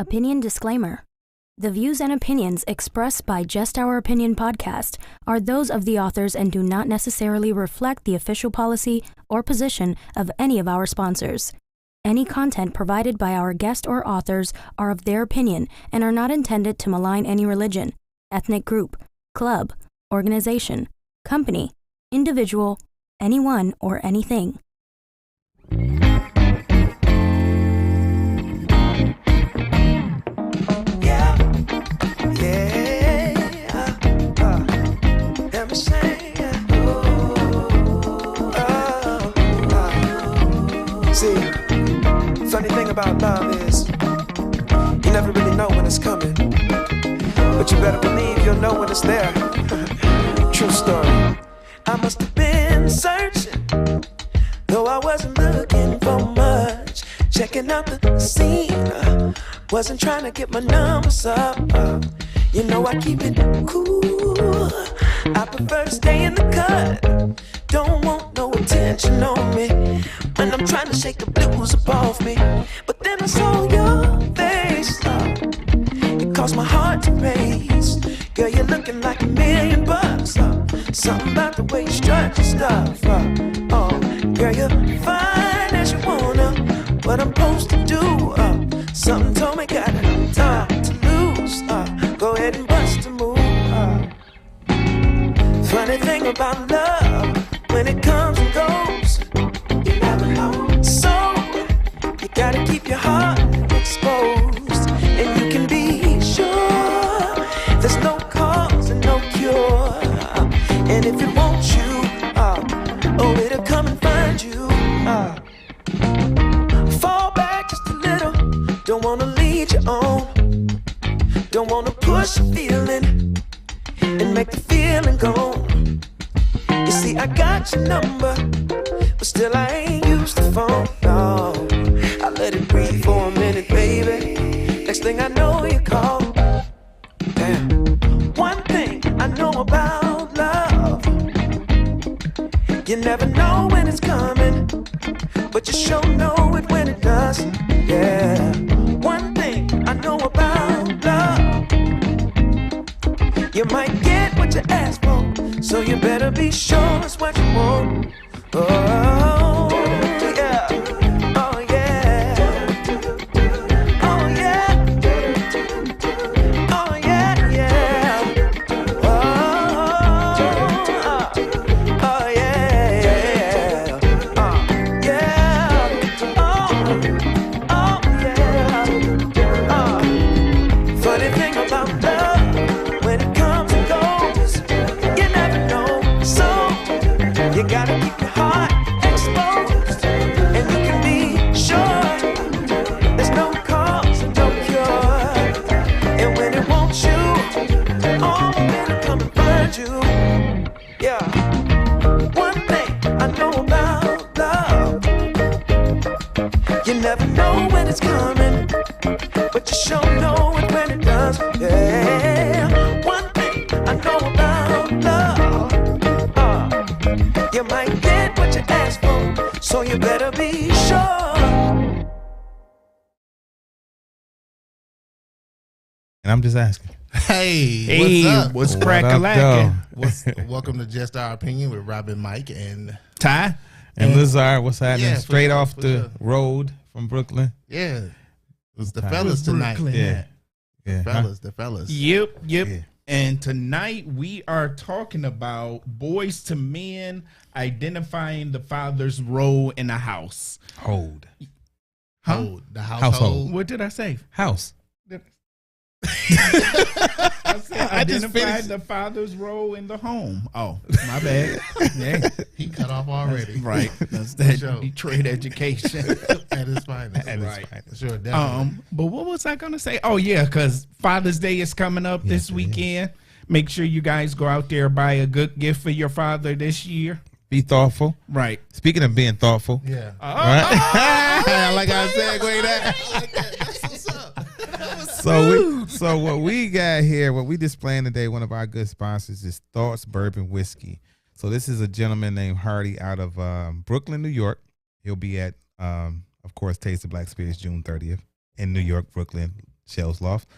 Opinion disclaimer. The views and opinions expressed by Just Our Opinion podcast are those of the authors and do not necessarily reflect the official policy or position of any of our sponsors. Any content provided by our guest or authors are of their opinion and are not intended to malign any religion, ethnic group, club, organization, company, individual, anyone, or anything. See, funny thing about love is you never really know when it's coming, but you better believe you'll know when it's there. True story. I must have been searching, though I wasn't looking for much. Checking out the scene, wasn't trying to get my numbers up. You know I keep it cool. I prefer to stay in the cut. Don't want no attention on me when I'm trying to shake the blues up off me. But then I saw your face, it caused my heart to race. Girl, you're looking like $1,000,000. Something about the way you strut your stuff. Oh, girl, you're fine as you wanna. What I'm supposed to do? Something told me got time to lose. Go ahead and bust a move. Funny thing about love, when it comes and goes, you never know. So you gotta keep your heart exposed, and you can be sure there's no cause and no cure. And if it wants you, oh, it'll come and find you. Fall back just a little. Don't wanna lead you on. Don't wanna push a feeling and make the feeling gone. You see, I got your number, but still I ain't used the phone, no. I let it breathe for a minute, baby. Next thing I know, you call. Damn. One thing I know about love, you never know when it's coming, but you sure know it when it does. Yeah. One thing I know about love, you might get what you ask for, so you better be sure it's what you want. Oh, yeah. Oh, yeah. Oh, yeah. Oh, yeah, yeah. Oh, oh, yeah, yeah. Yeah. Oh, yeah. Funny thing about love, when it comes and goes, you never know. So you gotta keep your heart exposed, and you can be sure there's no cause and no cure. And when it wants you, oh, it'll come and find you. Yeah. One thing I know about love, you never know when it's coming, but you sure know it when it does. Yeah. One thing I know about love, you might get what you ask for, so you better be sure. And I'm just asking. Hey, what's up? What's What crack-a-lackin'? Welcome to Just Our Opinion with Robin, Mike, and Ty? And Lizard, what's happening? Yeah, for Straight sure, off for the sure. road from Brooklyn. yeah, it's the Time. fellas tonight. Brooklyn. Yeah. Yeah. The fellas. Yep. Yeah. And tonight we are talking about Boys to Men identifying the father's role in a house. Hold. Hold the Household. household. What did I say? House. I said I just identify finished. the father's role in the home. Oh, my bad. Yeah, He cut off already. right. That's that sure. Detroit education. At his finest. Right. Sure, definitely. But what was I gonna say? Oh yeah, because Father's Day is coming up this it weekend. Make sure you guys go out there, buy a good gift for your father this year. Be thoughtful. Right. Speaking of being thoughtful. Yeah. Right? Like I said, go that. That's what's up. So what we got here, what we displaying today, one of our good sponsors is Thoughts Bourbon Whiskey. So this is a gentleman named Hardy out of Brooklyn, New York. He'll be at, of course, Taste of Black Spirits June 30th in New York, Brooklyn. Shells Loft.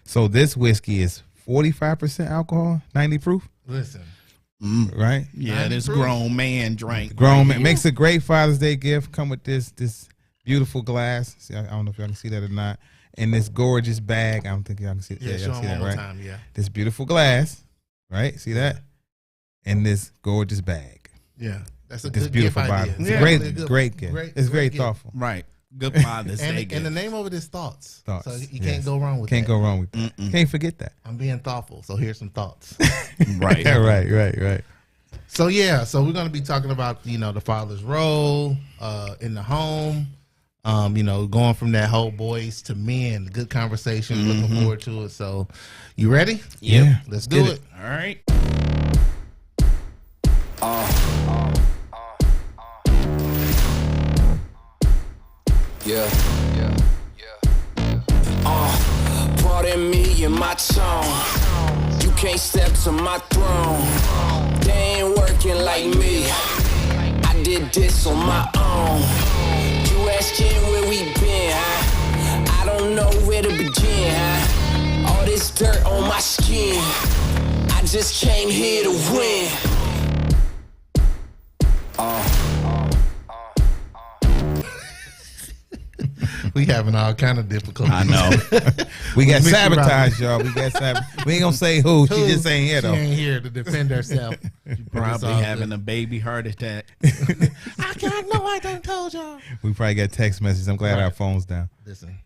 So this whiskey is 45% alcohol, 90 proof, Listen, right? Yeah, 90 this proof. grown man drink. Grown man makes a great Father's Day gift. Come with this beautiful glass. See, I don't know if y'all can see that or not. And this gorgeous bag. I don't think y'all can see. yeah, show y'all see them that, one more right? time. Yeah, This beautiful glass, right? See that? And this gorgeous bag. yeah. That's a This good beautiful gift bottle. idea. It's Yeah. a great, Really good- great gift. It's very great gift. thoughtful. Right. Good Father's Day And the gift. name of it is Thoughts. Thoughts, So you yes. can't go wrong with Can't that. go wrong with that. Can't forget that. I'm being thoughtful. So here's some thoughts. Right. Yeah, right. So yeah, so we're gonna be talking about the father's role in the home. Going from that whole boys to men. Good conversation. Looking forward to it. So, you ready? Yeah. Let's do it. All right. Yeah. Pardon me and my tone. You can't step to my throne. They ain't working like me. I did this on my own. You asking where we been, huh? I don't know where to begin, huh? All this dirt on my skin. I just came here to win. We having all kind of difficulties. I know. We got Mix around. sabotage, y'all. We ain't gonna say who. She just ain't here She though. ain't here to defend herself. Probably having a baby heart attack. I can't know. I done told y'all. We probably got text messages. I'm glad Right. our phone's down. Listen,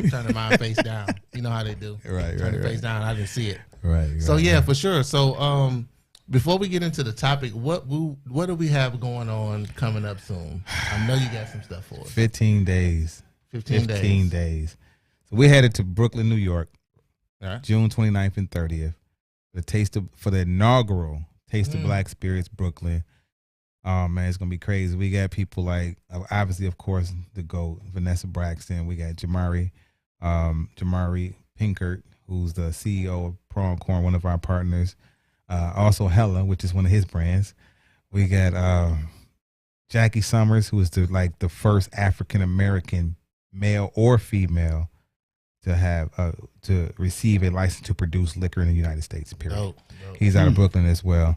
turning mine face down. You know how they do. Right, Turn right, it face right. down. I didn't see it. Right. So yeah, for sure. So before we get into the topic, what do we have going on coming up soon? I know you got some stuff for us. 15 days. 15 days. So we're headed to Brooklyn, New York, All right. June 29th and 30th. For the inaugural Taste of Black Spirits Brooklyn. Oh man, it's gonna be crazy. We got people like obviously, of course, the GOAT, Vanessa Braxton. We got Jamari Pinkert, who's the CEO of Pronghorn, one of our partners. Also Hella, which is one of his brands. We got Jackie Summers, who is the first African American male or female to have to receive a license to produce liquor in the United States. Period. Dope. He's out of Brooklyn as well.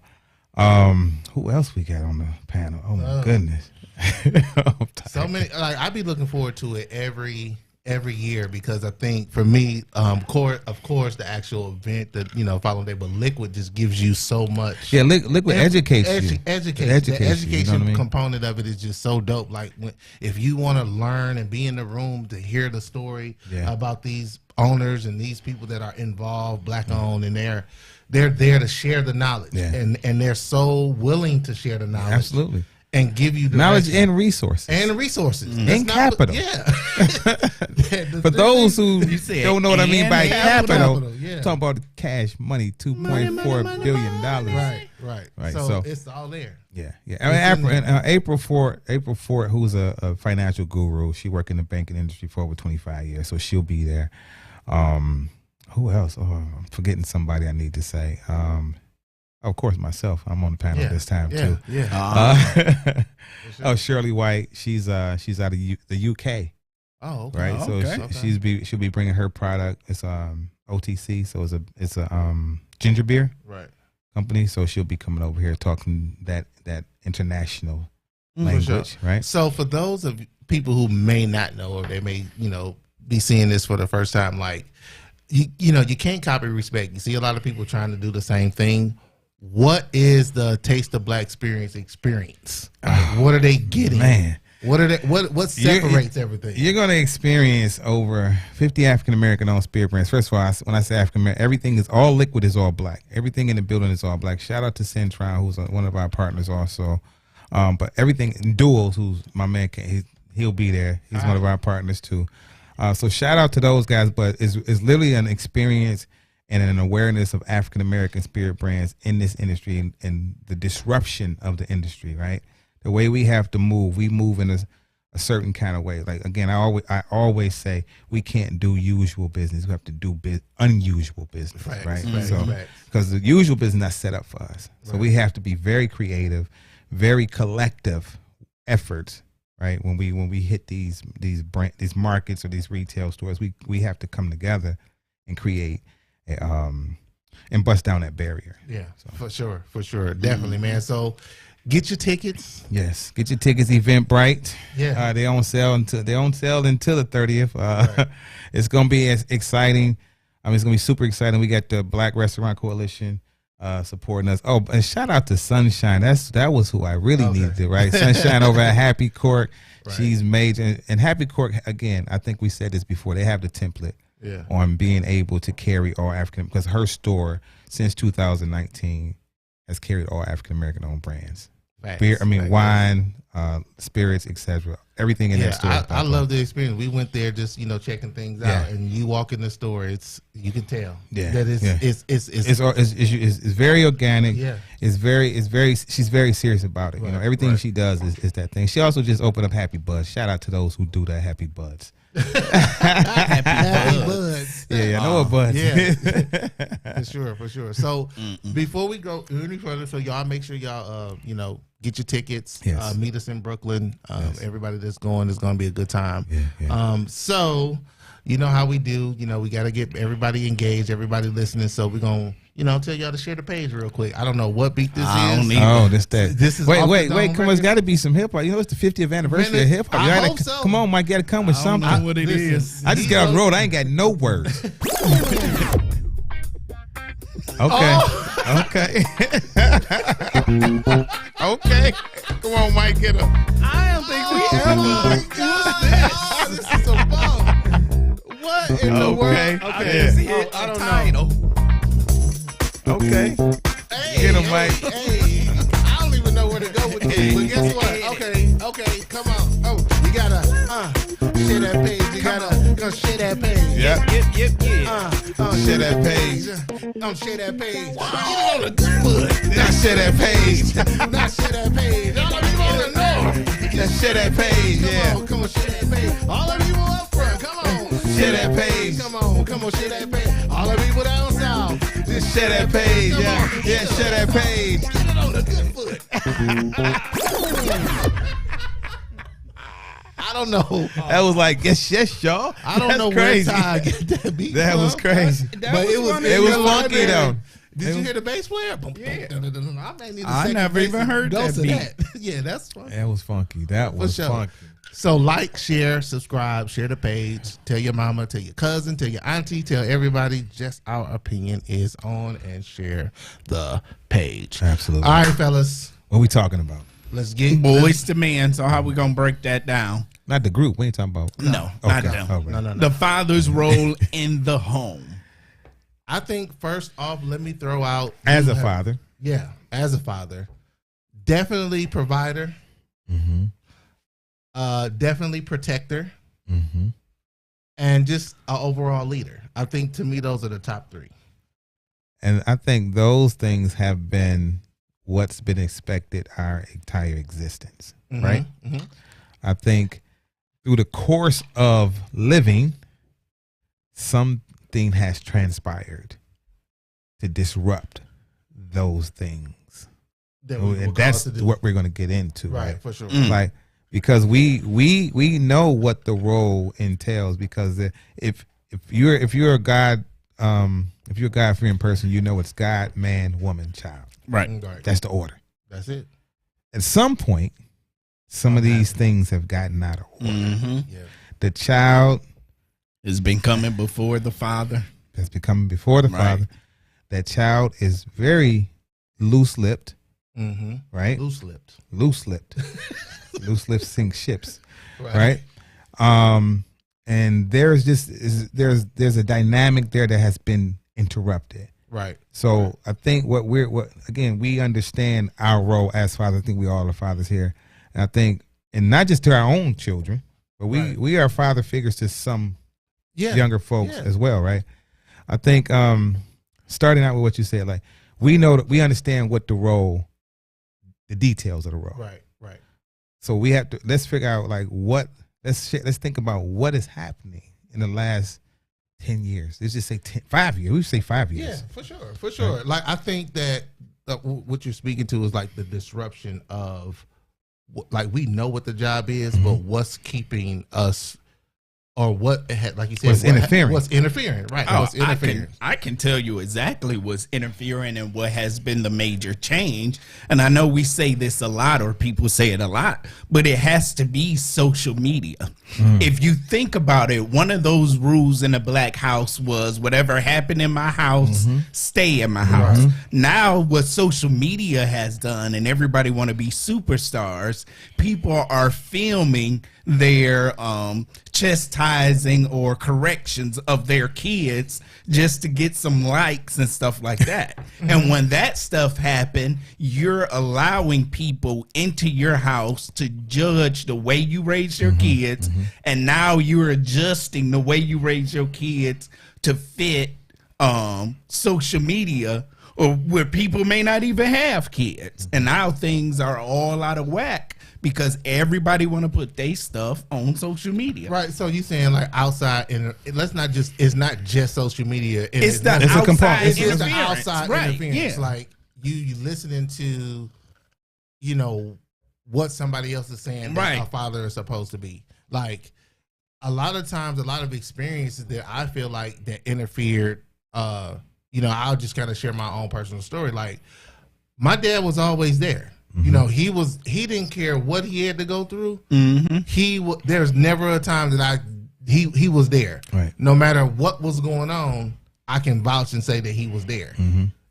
Who else we got on the panel? Oh my goodness. I'm So tired. many. Like I be looking forward to it every year because I think for me, of course, the actual event that following day, but Liquid just gives you so much. Yeah, Liquid educates you. Education. The you, education you know what I mean? component of it is just so dope. Like if you want to learn and be in the room to hear the story Yeah. about these owners and these people that are involved, black owned, and they're there to share the knowledge, Yeah. and they're so willing to share the knowledge, Absolutely. and give you Knowledge direction. and resources. And resources. And That's not- capital. Yeah. For those who said don't know what I mean by and capital, capital, yeah. talking about cash money, $2.4 billion. Right. So- So it's all there. Yeah. It's I in mean, there. April Ford, who's a financial guru, she worked in the banking industry for over 25 years, so she'll be there. Who else? Oh, I'm forgetting somebody I need to say. Of course, myself. I'm on the panel this time too. Yeah. Oh, Shirley White. She's out of the UK, Oh, okay. right? So Okay. she'll be bringing her product. It's OTC, so it's a ginger beer Right. company. So she'll be coming over here talking that international For language, right? So for those of people who may not know, or they may, be seeing this for the first time, like, you can't copy respect. You see a lot of people trying to do the same thing. What is the Taste of Black experience? Like, what are they getting? Man. What are they? What separates everything? You're going to experience over 50 African American owned spirit brands. First of all, when I say African American, everything is all liquid is all black. Everything in the building is all black. Shout out to Centron, who's one of our partners also. But everything, Duels, who's my man, he'll be there. He's one of our partners too. So shout out to those guys. But it's literally an experience and an awareness of African American spirit brands in this industry and the disruption of the industry, right? The way we have to move, we move in a certain kind of way. Like, again, I always say we can't do usual business. We have to do unusual business, Facts, right? facts, So, facts. because the usual business is not set up for us. So we have to be very creative, very collective efforts, right? When we hit these markets or these retail stores, we have to come together and create and bust down that barrier. Yeah, for sure, definitely, man. So get your tickets. Yes, get your tickets. Eventbrite. Yeah. They on sale until the 30th. Right. It's gonna be as exciting. I mean, it's gonna be super exciting. We got the Black Restaurant Coalition supporting us. Oh, and shout out to Sunshine. That was who I really needed, right? Sunshine over at Happy Cork. Right. She's major. And Happy Cork, again, I think we said this before. They have the template on being able to carry all African, because her store since 2019 has carried all African American owned brands. Beer, wine, spirits, etc. Everything in that store. I love the experience. We went there just checking things out, and you walk in the store, you can tell that it's very organic. Yeah, it's very. She's very serious about it. Right, everything she does is that thing. She also just opened up Happy Buds. Shout out to those who do that. Happy Buds. Happy Buds. Yeah, I know what Buds. Yeah, for sure. So before we go any further, so y'all make sure y'all get your tickets. Yes. Meet us in Brooklyn. Everybody that's going is going to be a good time. Yeah. So you know how we do. We got to get everybody engaged, everybody listening. So we're going to tell y'all to share the page real quick. I don't know what beat this is. This is wait. Come on, it's got to be some hip hop. It's the 50th anniversary of hip hop. I hope so. Come on, Mike, got to come with something. I don't know what it is. I just got on the road. I ain't got no words. Okay. Okay. Okay. Come on, Mike, get up. I don't think we ever this is a bomb. What in the world? Okay. I don't know. Okay. Hey, Get him, Mike. Hey, I don't even know where to go with this. But guess what? Okay, come on. Oh, you gotta share that page. You gotta share that page. Yeah. Share that page. Share that page. Get it on the good foot. Now share that page. Now share that page. All of you on the north. Now share that page. Yeah. Come on, share that page. All of you up front. Come on. Share that page. Come on, share that page. All of you down south. Just share that page. Yeah, share that page. Get it on the good foot. I don't know. That was like, yes, y'all. I don't know crazy. where Ty get that beat. That was crazy. But it was funky though. Did you hear the bass player? Yeah. I never even heard that beat. Yeah, that's funny. That was funky. That was funky. So like, share, subscribe, share the page. Tell your mama, tell your cousin, tell your auntie, tell everybody. Just Our Opinion is on, and share the page. Absolutely. All right, fellas. What are we talking about? Let's get Boys to Men. So how we gonna break that down? Not the group. What are you talking about? No, Okay. not them. All right. No. The father's role in the home. I think first off, let me throw out As a father. Yeah, as a father, definitely provider. Mm-hmm. Definitely protector, Mm-hmm. and just an overall leader. I think to me those are the top three. And I think those things have been what's been expected our entire existence, right? Mm-hmm. I think through the course of living, something has transpired to disrupt those things. And that's what we're going to get into, right? For sure. Like, because we know what the role entails, because if you're a God fearing person, you know it's God, man, woman, child. Right. That's the order. That's it. At some point, some of these things have gotten out of order. Mm-hmm. Yeah. The child Has been coming before the father. has become before the Right. father. That child is very loose-lipped, Mm-hmm. right? Loose-lipped. Loose-lipped. Loose-lipped sink ships, right? And there's there's a dynamic there that has been interrupted. Right. So I think what we understand our role as fathers. I think we all are fathers here, and I think, and not just to our own children, but we are father figures to some younger folks as well, right? I think starting out with what you said, like, we know that we understand what the role, the details of the role, Right. so we have to, let's figure out like let's think about what is happening in the last 10 years. Let's just say 5 years. We should say 5 years. Yeah, for sure. Right. Like, I think that what you're speaking to is like the disruption of like we know what the job is, but what's keeping us, or what, like you said, What's interfering. What's interfering, right? Oh, What's interfering? I can tell you exactly what's interfering and what has been the major change. And I know we say this a lot, or people say it a lot, but it has to be social media. If you think about it, one of those rules in a black house was whatever happened in my house, stay in my house. Now what social media has done, and everybody want to be superstars, people are filming their chastising or corrections of their kids just to get some likes and stuff like that. And when that stuff happen, you're allowing people into your house to judge the way you raise your kids, and now you're adjusting the way you raise your kids to fit social media, or where people may not even have kids. And now things are all out of whack because everybody want to put their stuff on social media. Right. So you saying like outside, and it's not just social media. It's the It's a outside component. It's just the interference. outside Right, interference. yeah. Like you listening to, you know, what somebody else is saying that Right. a father is supposed to be. Like a lot of times, a lot of experiences that I feel like that interfered. You know, I'll just kind of share my own personal story. Like my dad was always there. You know, he didn't care what he had to go through. There's never a time that he was there. Right. No matter what was going on, I can vouch and say that he was there.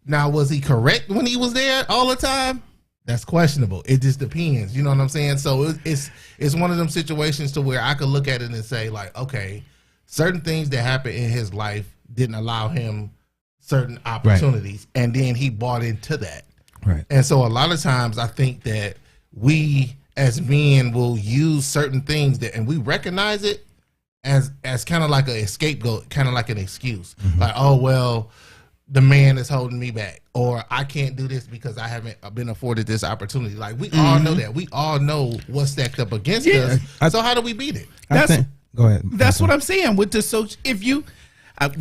Now, was he correct when he was there all the time? That's questionable. It just depends. You know what I'm saying? So it's one of them situations to where I could look at it and say like, okay, certain things that happened in his life didn't allow him certain opportunities, and then he bought into that. Right. And so a lot of times I think that we as men will use certain things that, and we recognize it as kind of like a scapegoat, kind of like an excuse. Like, oh, well, the man is holding me back, or I can't do this because I haven't been afforded this opportunity. Like we all know that. We all know what's stacked up against us. So how do we beat it? Go ahead. That's what I'm saying with the social. If you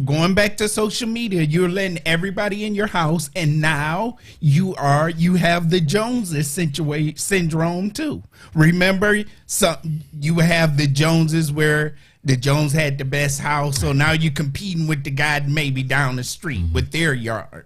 going back to social media, you're letting everybody in your house, and now you have the Joneses syndrome too. Remember, you have the Joneses where the Jones had the best house, so now you're competing with the guy maybe down the street with their yard.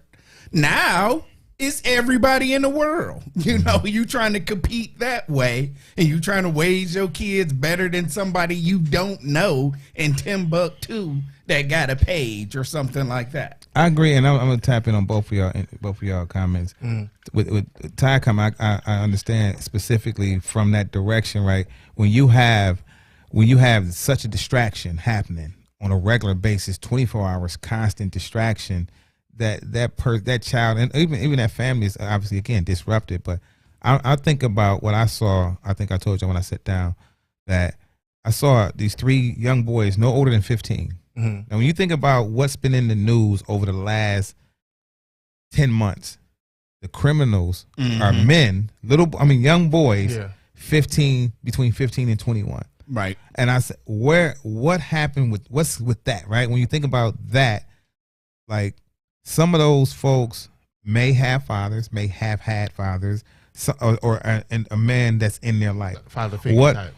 Now it's everybody in the world. You know, you trying to compete that way, and you trying to raise your kids better than somebody you don't know in Timbuktu that got a page or something like that. I agree, and I'm gonna tap in on both of y'all comments. With Ty comment, I understand specifically from that direction, right? When you have such a distraction happening on a regular basis, 24 hours, constant distraction, that child and even that family is obviously again disrupted. But I think about what I saw. I think I told you when I sat down that I saw these 3 young boys, no older than 15. Now, when you think about what's been in the news over the last 10 months, the criminals are men, young boys, 15, between 15 and 21. Right. And I said, what happened what's with that, right? When you think about that, like some of those folks may have fathers, may have had fathers, or a man that's in their life. Father figure type,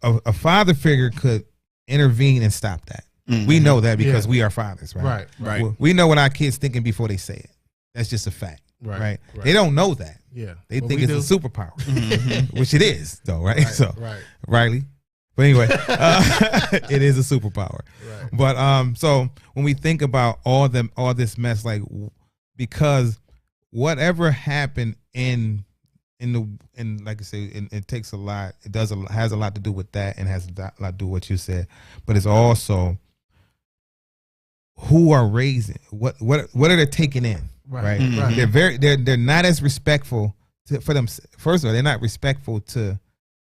a father figure could intervene and stop that. We know that because we are fathers, right? Right. We know what our kids thinking before they say it. That's just a fact, right? They don't know that. Yeah. They But think we it's do. a superpower, which it is, though, right? So, Right. Riley. But anyway, it is a superpower. Right. But so when we think about all this mess, like because whatever happened in like I say, it takes a lot. It has a lot to do with that, and has a lot to do with what you said. But it's also who are raising, what are they taking in, right? Right. They're not as respectful for them. First of all, they're not respectful to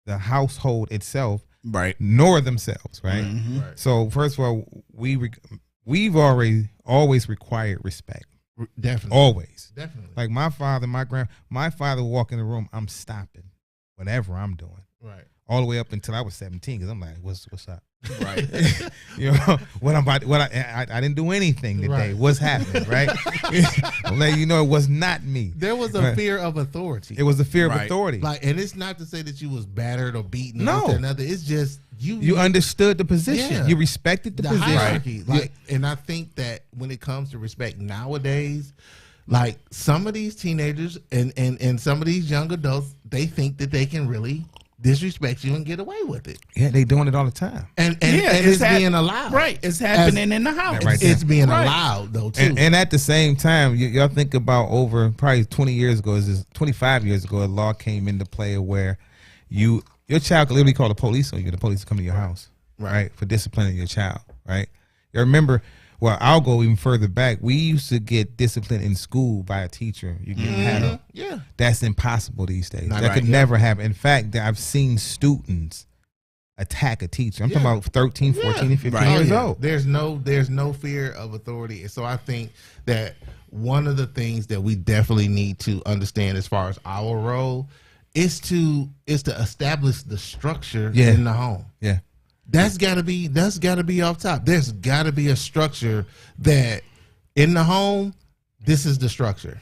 the household itself, Right. nor themselves, right? Right. So first of all, we've always required respect, Definitely. always. Definitely. Like my father, my father would walk in the room, I'm stopping whatever I'm doing. Right. all the way up until I was 17. Because I'm like, what's up? Right. You know I didn't do anything today. Right. What's happening? Right. I'm letting you know it was not me. There was a fear of authority. It was the fear of Right. authority. And it's not to say that you was battered or beaten. Or No. this, that, and other. It's just You understood the position. Yeah. You respected the position. hierarchy. And I think that when it comes to respect nowadays, like some of these teenagers and some of these young adults, they think that they can really disrespect you and get away with it. Yeah, they doing it all the time. And it's being allowed. Right. It's happening in the house. Right. It's being Right. allowed though too. And at the same time, y'all think about over probably 20 years ago, 25 years ago, a law came into play where your child could literally call the police on you. The police come to your house, right, for disciplining your child, right? You remember, well, I'll go even further back. We used to get disciplined in school by a teacher. You get paddled. Yeah. That's impossible these days. Not That right, could yeah. never happen. In fact, I've seen students attack a teacher. I'm talking about 13, 14, and 15 years old. There's no fear of authority. And so I think that one of the things that we definitely need to understand as far as our role is to establish the structure Yeah. in the home. Yeah. That's gotta be off top. There's gotta be a structure that in the home, this is the structure.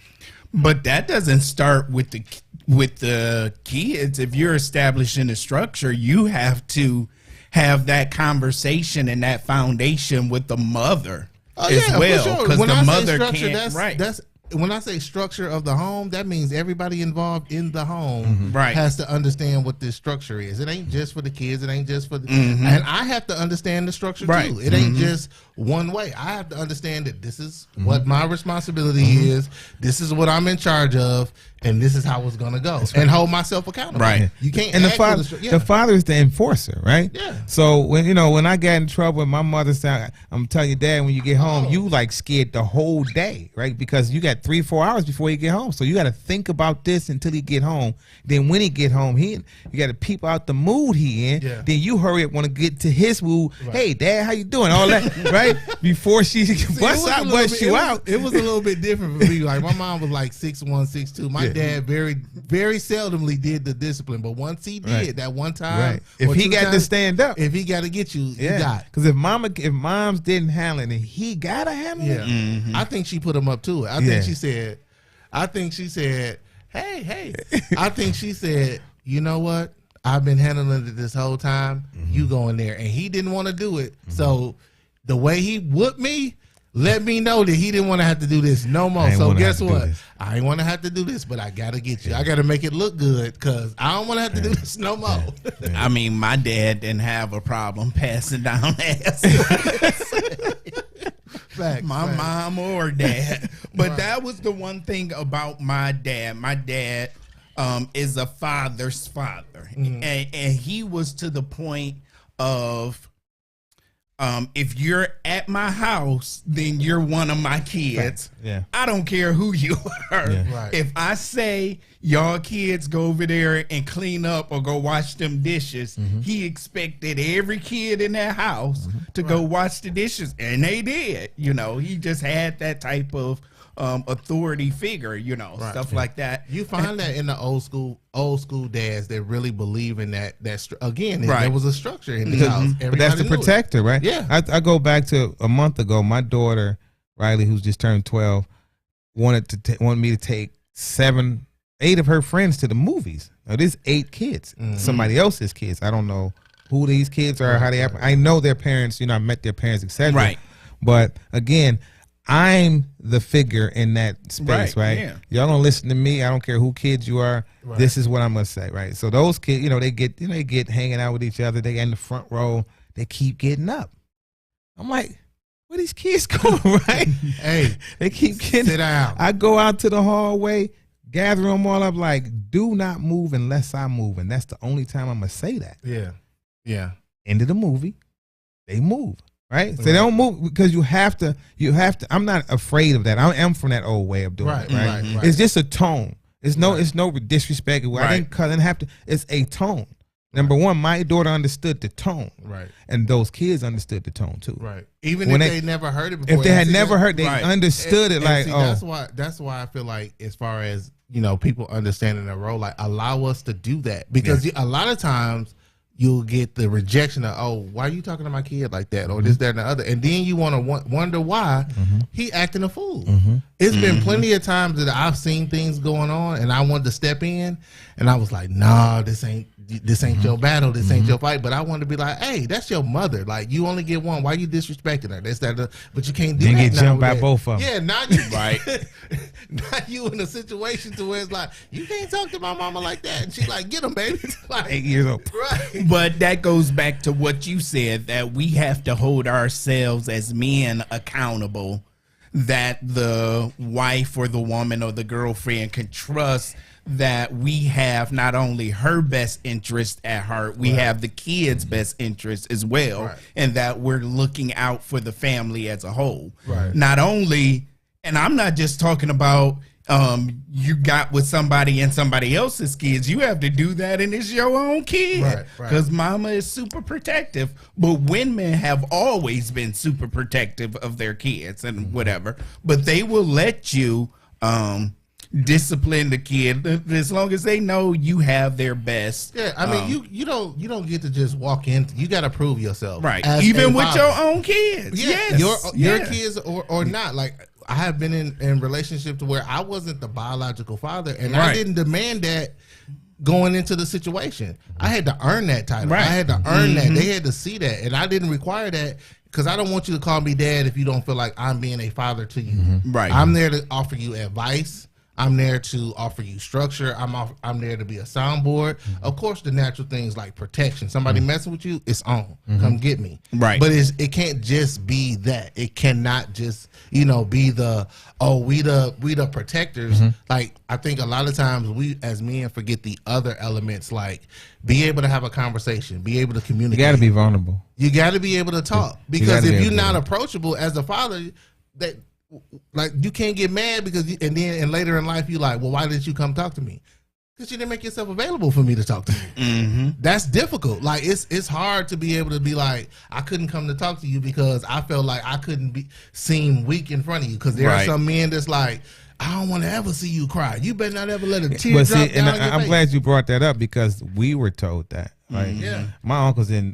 But that doesn't start with the kids. If you're establishing a structure, you have to have that conversation and that foundation with the mother as well, because When the I say mother structure, can't. that's when I say structure of the home, that means everybody involved in the home Right. has to understand what this structure is. It ain't just for the kids. It ain't just for the, Mm-hmm. and I have to understand the structure Right. too. It ain't just one way. I have to understand that this is Mm-hmm. what my responsibility is. This is what I'm in charge of, and this is how it's gonna go. And hold myself accountable. Right. You can't. And the act for father, stru- the father is the enforcer, right? Yeah. So when I got in trouble, and my mother said, "I'm telling you, Dad, when you get home, you like scared the whole day, right? Because you got 3-4 hours before you get home, so you got to think about this until he get home. Then when he get home, you got to peep out the mood he in. Yeah. Then you hurry up, want to get to his mood. Hey, Dad, how you doing? All that, right? Before she bust you out. It was a little bit different for me. Like my mom was like 6'1", 6'2". My dad very seldomly did the discipline, but once he did Right. that one time, Right. If or he two got to times, stand up. if he got to get you, you got. Because if moms didn't handle it, then he gotta handle Yeah, it. I think she put him up to it. I think she said, hey. I think she said, you know what? I've been handling it this whole time. You go in there, and he didn't want to do it. So the way he whooped me, let me know that he didn't want to have to do this no more. ain't So wanna guess have to do what? this. I ain't want to have to do this, but I gotta get you. I gotta make it look good because I don't want to have to do this no more. I mean, my dad didn't have a problem passing down ass. Facts, My facts. mom or dad. But that was the one thing about my dad. My dad is a father's father. And he was to the point of if you're at my house, then you're one of my kids. Yeah. I don't care who you are. Yeah. Right. If I say y'all kids go over there and clean up or go wash them dishes, he expected every kid in that house to go wash the dishes, and they did. He just had that type of authority figure, stuff like that. You find that in the old school dads that really believe in that again, Right. there was a structure in the house. But that's the Everybody knew it. protector, right? Yeah. I go back to a month ago. My daughter Riley, who's just turned 12, wanted me to take 8 of her friends to the movies. Now there's 8 kids, somebody else's kids. I don't know who these kids are, how they happen. I know their parents. I met their parents, etc. Right. But again, I'm the figure in that space, right? Yeah. Y'all gonna listen to me. I don't care who kids you are. Right. This is what I'm gonna say, right? So those kids, they get hanging out with each other. They in the front row. They keep getting up. I'm like, where these kids going, right? Hey, They keep getting. sit down. I go out to the hallway, gather them all up. Like, do not move unless I move, and that's the only time I'm gonna say that. Yeah. End of the movie, they move. Right? So they don't move because you have to. I'm not afraid of that. I am from that old way of doing Right, it. Right? right. It's just a tone. It's no disrespect. I didn't have to. It's a tone. Number one, my daughter understood the tone. Right. And those kids understood the tone too. Right. Even When if they- they never heard it before. If they had And see, never that- heard, they Right. understood it. and Like, see, oh, that's why I feel like as far as people understanding their role, like allow us to do that because a lot of times you'll get the rejection of, oh, why are you talking to my kid like that, or this, that, and the other, and then you want to wonder why he acting a fool. It's been plenty of times that I've seen things going on, and I wanted to step in, and I was like, nah, this ain't your battle, this ain't your fight. But I wanted to be like, hey, that's your mother. Like, you only get one. Why you disrespecting her? That's that. But you can't do Then that. get jumped by both of them. Yeah, not you. Right. Not you in a situation to where it's like, you can't talk to my mama like that. And she's like, get him, baby. Like, 8 years old. right. But that goes back to what you said, that we have to hold ourselves as men accountable, that the wife or the woman or the girlfriend can trust that we have not only her best interest at heart, we have the kids' best interest as well, and that we're looking out for the family as a whole. Right. Not only, and I'm not just talking about you got with somebody and somebody else's kids, you have to do that, and it's your own kid, because mama is super protective. But women have always been super protective of their kids and whatever, but they will let you discipline the kid as long as they know you have their best. Yeah, I mean, you don't get to just walk in. You got to prove yourself, right? As Even with your own kids. Yeah, your kids or not. Like, I have been in relationship to where I wasn't the biological father, and I didn't demand that going into the situation. I had to earn that title. I had to earn that. They had to see that, and I didn't require that, because I don't want you to call me dad if you don't feel like I'm being a father to you. Right. I'm there to offer you advice. I'm there to offer you structure. I'm there to be a soundboard. Of course, the natural things like protection. Somebody messing with you, it's on. Come get me. Right. But it can't just be that. It cannot just, be the, we the protectors. Like, I think a lot of times we as men forget the other elements, like be able to have a conversation, be able to communicate. You got to be vulnerable. You got to be able to talk, because if you're not approachable as a father, that, like, you can't get mad because and later in life you like, well, why didn't you come talk to me? Because you didn't make yourself available for me to talk to you. That's difficult. Like, it's hard to be able to be like, I couldn't come to talk to you because I felt like I couldn't seem weak in front of you. Because there are some men that's like, I don't want to ever see you cry. You better not ever let a tear drop down your I'm face. glad you brought that up, because we were told that. Right? Yeah. My uncles, I'm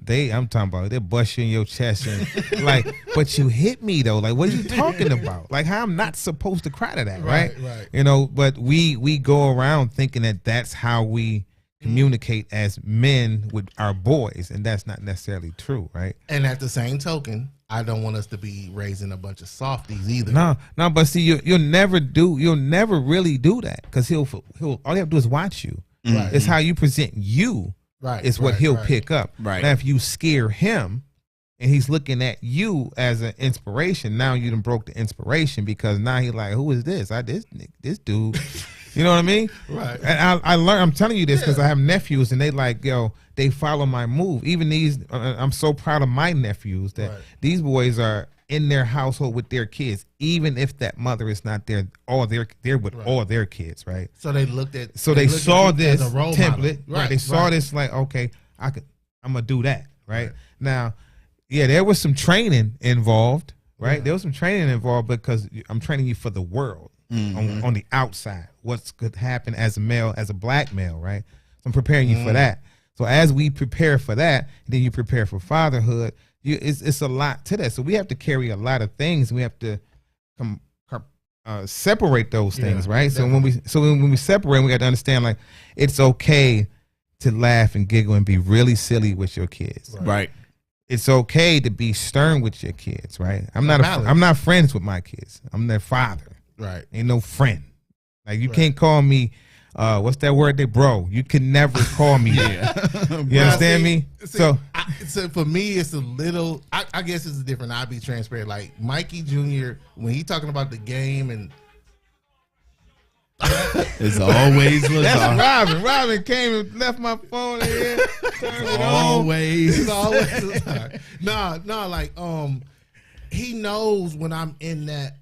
talking about, they bust you in your chest and like, but you hit me though. Like, what are you talking about? Like, how I'm not supposed to cry to that, right? Right. But we go around thinking that that's how we communicate as men with our boys, and that's not necessarily true, right? And at the same token, I don't want us to be raising a bunch of softies either. No, but see, you'll never really do that, because he'll all you have to do is watch you. Right. It's how you present you. Right, is what he'll pick up. Right. Now, if you scare him and he's looking at you as an inspiration, now you done broke the inspiration, because now he's like, who is this? This dude. You know what I mean? Right. And I learned, I'm telling you this because I have nephews, and they like, they follow my move. Even these, I'm so proud of my nephews that these boys are in their household with their kids, even if that mother is not there, or they're with all their kids, right? So they looked at. So they saw this Model. template, right? They saw this, like, okay, I'm gonna do that, right? Now, there was some training involved, right? There was some training involved, because I'm training you for the world on the outside. What's could happen as a male, as a black male, right? So I'm preparing you for that. So as we prepare for that, then you prepare for fatherhood. It's a lot to that. So we have to carry a lot of things. We have to separate those things, right? Definitely. So when we separate, we got to understand, like, it's okay to laugh and giggle and be really silly with your kids, Right. It's okay to be stern with your kids, right? I'm not friends with my kids. I'm their father. Right. Ain't no friend. Like, you can't call me. What's that word? Bro. You can never call me that. You understand me? So for me, it's a little. I guess it's different. I'll be transparent. Like, Mikey Jr., when he talking about the game and. It's always that's Robin. Robin came and left my phone here. Turned it always. It's always. No. Like, he knows when I'm in that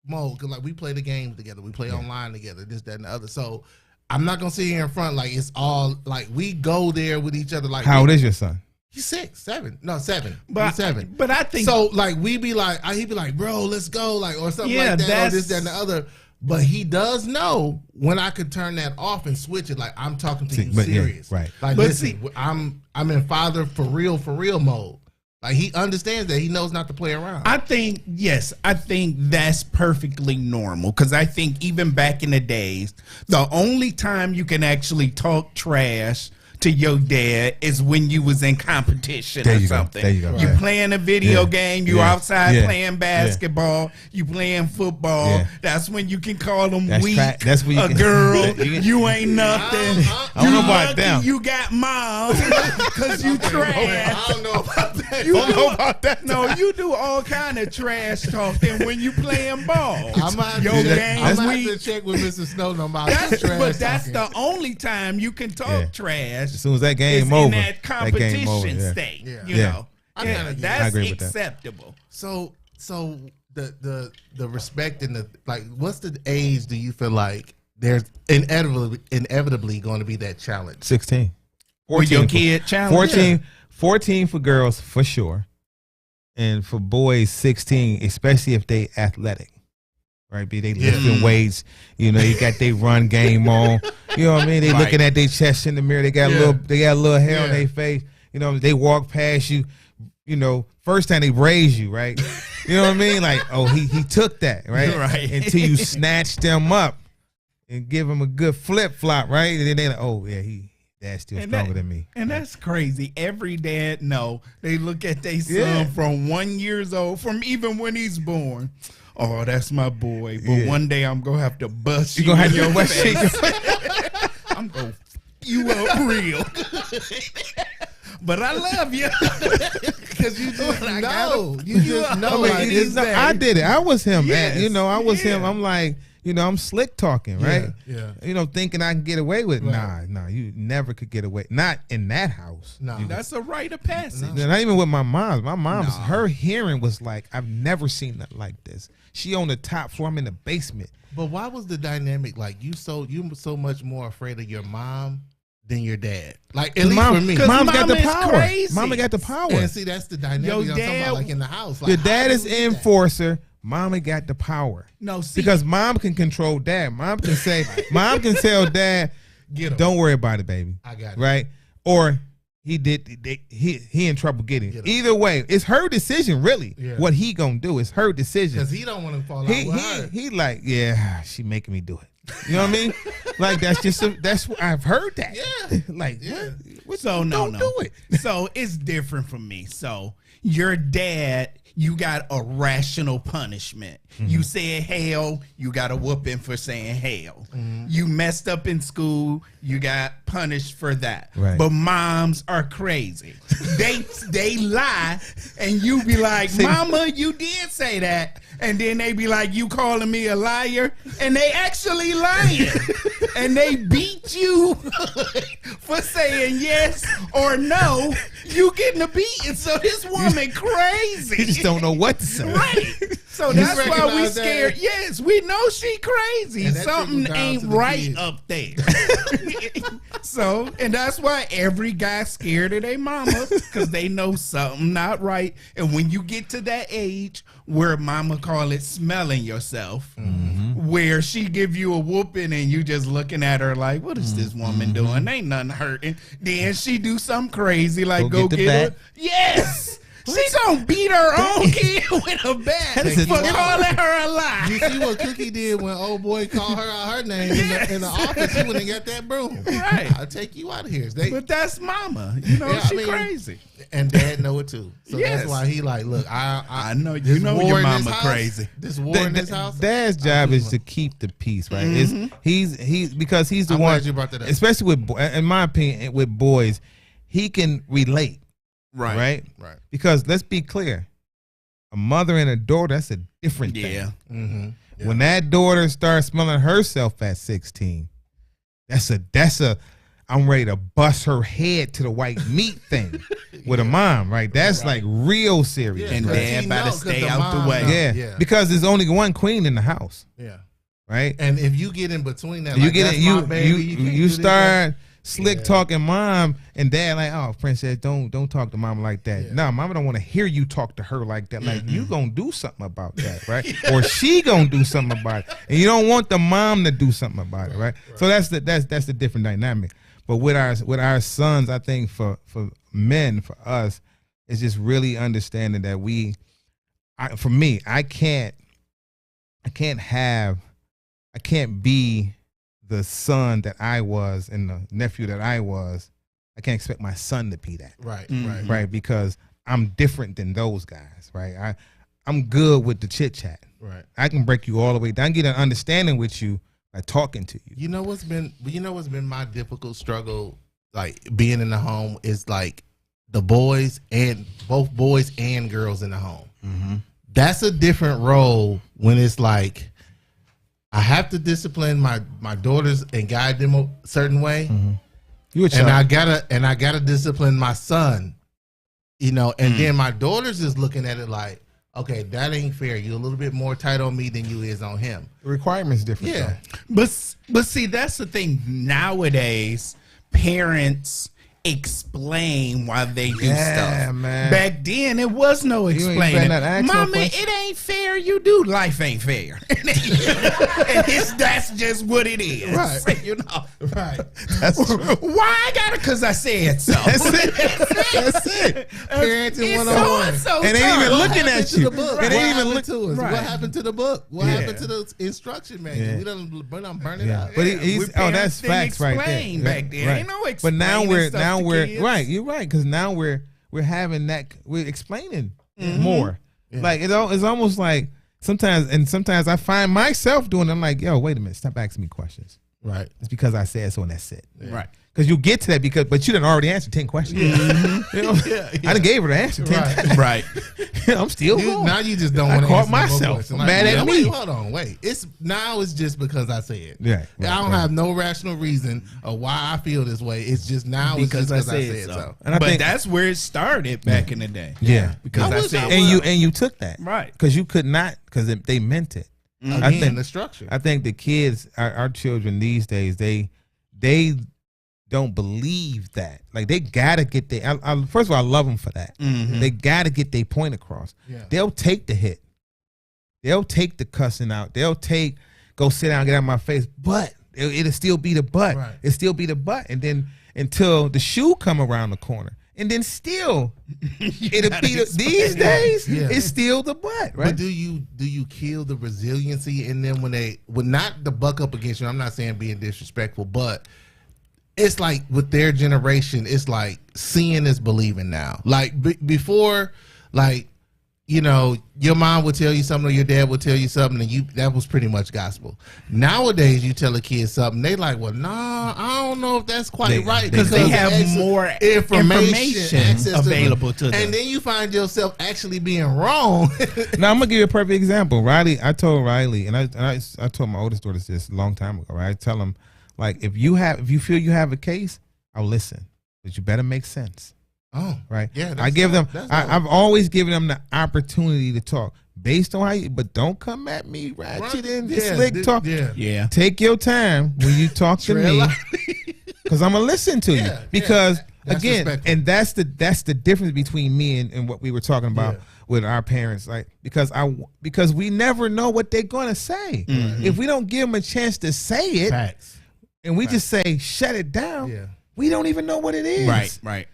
mode, because, like, we play the game together, we play online together, this, that, and the other. So I'm not gonna sit here in front like it's all like we go there with each other. Like, how old is your son? He's 7. He's 7. But I think so. Like, we be like, he'd be like, bro, let's go, like, or something like that, or this, that, and the other. But he does know when I could turn that off and switch it. Like, I'm talking to you But yeah, serious. right. Like, But listen, I'm in father for real mode. Like, he understands that. He knows not to play around. I think that's perfectly normal, because I think even back in the days, the only time you can actually talk trash to your dad is when you was in competition There or you go. something. There you go. You Right. playing a video Yeah. game, you Yeah. outside Yeah. playing basketball, you playing football. Yeah. That's when you can call them That's weak, that's when you a can- girl, you can- you ain't nothing. I don't know You about lucky them. You got mom because you trash. I don't know about that. You I don't know about that. No, you do all kind of trash talking when you playing ball. I'm gonna Your have game's to weak. check with Mrs. Snowden about That's, trash but that's talking. the only time you can talk Yeah. trash. As soon as that is game in over, that competition yeah. state. Yeah. You Yeah. know, I kinda get it. that's I agree with that. acceptable. So the respect and the, like, what's the age do you feel like there's inevitably going to be that challenge? 16. With your 14 kid challenge. 14 for girls for sure, and for boys 16, especially if they athletic, right? Be they lifting weights, you know, you got their run game on, you know what I mean? They Right. looking at their chest in the mirror, they got a little hair on their face, you know, they walk past you, you know, first time they raise you, right? You know what I mean? Like, oh, he took that, right? Right. Until you snatch them up and give them a good flip flop, right? And then they like, oh yeah, Dad's still stronger than me. And that's crazy. Every dad know. They look at their son Yeah. from 1 year old, from even when he's born. Oh, that's my boy. But Yeah. one day I'm gonna have to bust You you gonna have in to your bust face. I'm gonna f you up real. But I love you. Because you just I know. gotta- You just know. I mean, like, it's not- I did it. I was him, Yes, man. You know, I was him. yeah. I'm like, you know, I'm slick talking, right? Yeah. You know, thinking I can get away with it. Right. Nah, you never could get away. Not in that house. No. That's a rite of passage. Not even with my mom. My mom's, Nah. her hearing was like, I've never seen nothing like this. She on the top floor. I'm in the basement. But why was the dynamic like you so much more afraid of your mom than your dad? Like, at least Mom, for me. Mom got the Mama is power. crazy. Mama got the power. And see, that's the dynamic Your I'm talking dad- about, like in the house. Like, Your how dad do is you do that? enforcer. Mama got the power. No, see, Because mom can control dad. Mom can say, mom can tell dad, Get 'em. don't worry about it, baby. I got it. Right? Or he in trouble getting Get it. 'em. Either way, it's her decision, really. Yeah. What he gonna do is her decision. Because he don't want to fall out He with her. he like, yeah, she making me do it. You know what I mean? Like that's what I've heard that. Yeah. Like Yeah. what So no, don't no. do it. So it's different from me. So your dad, you got a rational punishment. Mm-hmm. You said hell, you got a whooping for saying hell. Mm-hmm. You messed up in school, you got punished for that. Right. But moms are crazy. they lie, and you be like, "Mama, you did say that," and then they be like, "You calling me a liar?" And they actually lying, and they beat you for saying yes or no. You getting a beating. So this woman crazy. You just don't know what to say. Right. So that's why we recognize that? scared. Yes, we know she crazy. And that Something trickles down ain't to the right kids. up there. So, and that's why every guy scared of their mama, because they know something not right. And when you get to that age where mama call it smelling yourself, where she give you a whooping and you just looking at her like, what is this woman doing? Ain't nothing hurting. Then she do something crazy like Go go get the get her. bat. Yes. She gonna beat her own kid with a bat That is for a- calling her a You lie. see what Cookie did when old boy called her out her name in the office? She went and got that broom. Right. I'll take you out of here. They, But that's mama. You know, Yeah, I she mean, crazy. and dad know it too. So Yes. that's why he like, look, I know this you know war your in this mama house- crazy. This war in this house. Dad's job is to keep the peace, right? He's because he's the I'm one. glad you brought that up. Especially with, in my opinion, with boys, he can relate, right? Right. Because let's be clear, a mother and a daughter, that's a different thing. Yeah. Mm-hmm. Yeah. When that daughter starts smelling herself at 16, that's a I'm ready to bust her head to the white meat thing with a mom, right? That's like real serious. And right? dad he better know, 'cause stay the out the mom way. know. yeah. Yeah. Because there's only one queen in the house, Yeah. right? And if you get in between that, you like, get that's it. my baby, you can't do You this, start slick talking mom and dad like, oh, princess, don't talk to mama like that. No, mama don't want to hear you talk to her like that. Like you gonna do something about that, right? Or she gonna do something about it, and you don't want the mom to do something about it, right? So that's the different dynamic. But with our sons, I think for men, for us, it's just really understanding that for me, I can't be the son that I was and the nephew that I was. I can't expect my son to be that. Right. Because I'm different than those guys, right? I'm good with the chit chat. Right. I can break you all the way down, get an understanding with you by talking to you. You know what's been my difficult struggle, like being in the home, is like the boys and both boys and girls in the home. Mm-hmm. That's a different role when it's like I have to discipline my daughters and guide them a certain way, You a and I gotta discipline my son, and then my daughters is looking at it like, okay, that ain't fair. You're a little bit more tight on me than you is on him. The requirement's different. Yeah, But see, that's the thing. Nowadays, parents explain why they do stuff. Man. Back then, it was no ain't explaining. better not ask no Mama, question. it ain't fair. You do. Life ain't fair. And that's just what it is. Right. Right. That's true. Why I got it? Because I said so. That's it. parenting It's 101. so And they ain't even tough. looking at To you. the book. And What they even happened look to us? Right. What happened to the book? What Yeah. happened to the instruction manual? Yeah. We done burn it out. But We he's parents that's didn't facts right there. explain back then. Right. Ain't no But now explaining stuff to we're kids. right. You're right, because now we're having that, we're explaining more. Like it's almost like sometimes I find myself doing. I'm like, yo, wait a minute, stop asking me questions. Right. It's because I said so, and that's it. Right. Because you get to that but you done already answered 10 questions. You know? I done gave her the answer 10 Right. times. Right. I'm still going. Now you just don't I want to caught answer no more myself. questions. I'm mad at me. Wait, hold on, wait. It's just because I said. Yeah, I don't have no rational reason of why I feel this way. It's just now Because it's I just said so. And I But think- that's where it started back in the day. Yeah. Because I I wish said I And you took that. Right. Because you could not, because they meant it. Again, I think the structure. I think the kids, our children these days, they don't believe that. Like they gotta get their. First of all, I love them for that. They gotta get their point across. Yeah. They'll take the hit. They'll take the cussing out. They'll go sit down, get out of my face. But it'll still be the butt. Right. It'll still be the butt, and then until the shoe come around the corner, and then still it'll be these days. Yeah. It's still the butt, right? But do you kill the resiliency in them when not the buck up against you? I'm not saying being disrespectful, but it's like with their generation, it's like seeing is believing now. Like before, like your mom would tell you something or your dad would tell you something, and that was pretty much gospel. Nowadays, you tell a kid something, they like, well, nah, I don't know if that's quite right because they have more information access to available to them. and then you find yourself actually being wrong. Now I'm gonna give you a perfect example. Riley, I told Riley, and I told my oldest daughter this a long time ago. Right? I tell him, like, if you feel you have a case, I'll listen, but you better make sense. Oh, Right? yeah. I give them. that's I've always given them the opportunity to talk based on how you. But don't come at me ratchet and slick talk. Yeah. Take your time when you talk to Tread me, lightly. because I'm gonna listen to you. Yeah, Because That's again, respectful. and that's the difference between me and what we were talking about Yeah. with our parents. Like because we never know what they're gonna say. If we don't give them a chance to say it, Facts. and we just say shut it down, Yeah. we don't even know what it is. Right.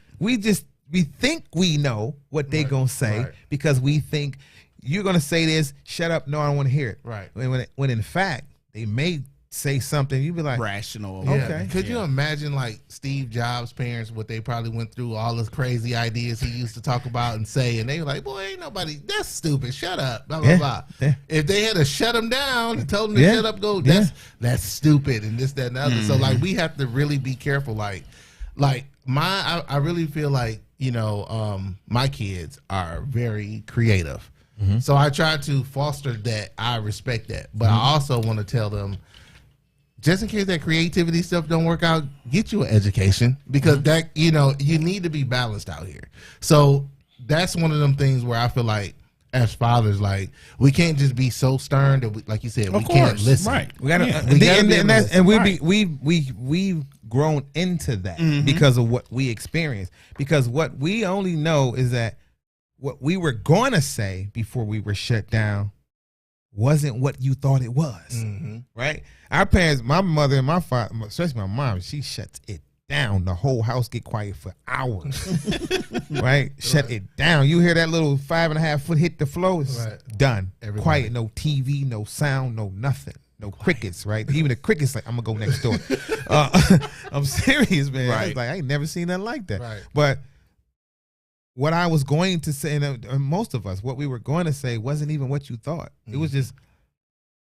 We think we know what they gonna say right. because we think you're gonna say this. Shut up! No, I don't want to hear it. Right. When in fact they may say something, you'd be like, Rational. Yeah. Okay. Could you imagine like Steve Jobs' parents, what they probably went through, all those crazy ideas he used to talk about and say, and they were like, boy, ain't nobody, that's stupid. Shut up. Blah, blah, Yeah. blah. Yeah. If they had to shut him down and told him to Yeah. shut up, go, Yeah. that's stupid and this, that, and the other. So like we have to really be careful. Like I really feel like, my kids are very creative. So I try to foster that. I respect that. But I also want to tell them, just in case that creativity stuff don't work out, get you an education, because that, you need to be balanced out here. So that's one of them things where I feel like as fathers, like we can't just be so stern that we, like you said, we can't listen. Right. We gotta, Yeah. we've grown into that because of what we experienced. Because what we only know is that what we were going to say before we were shut down wasn't what you thought it was, right? Our parents, my mother and my father, especially my mom, she shuts it down. The whole house get quiet for hours, right? Shut it down. You hear that little 5.5 foot hit the floor, it's done. Everybody. Quiet, no TV, no sound, no nothing. No crickets, right? Even the crickets, like, I'm gonna go next door. I'm serious, man. Right. It's like I ain't never seen nothing like that. Right. But what I was going to say, and most of us, what we were going to say wasn't even what you thought. It was just,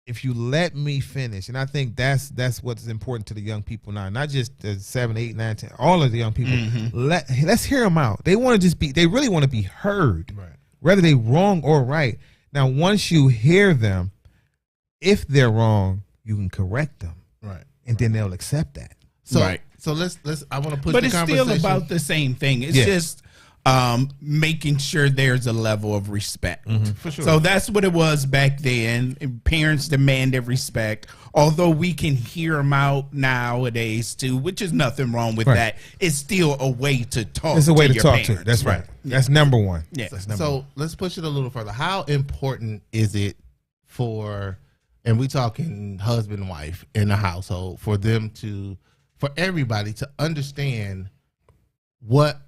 if you let me finish, and I think that's what's important to the young people now, not just the 7, 8, 9, 10, all of the young people. Let's hear them out. They want to just be. They really want to be heard, Right. whether they wrong or right. Now, once you hear them, if they're wrong, you can correct them, Right. and then they'll accept that. So Right. so let's I want to push But the it's conversation. still about the same thing. It's Yeah. just making sure there's a level of respect. For sure. So that's what it was back then. Parents demanded respect. Although we can hear them out nowadays too, which is nothing wrong with Right. that. It's still a way to talk. It's a way to your talk to. parents. That's right. That's number one. Yeah. That's number one. So let's push it a little further. How important is it for, and we talking husband and wife in the household, for everybody to understand what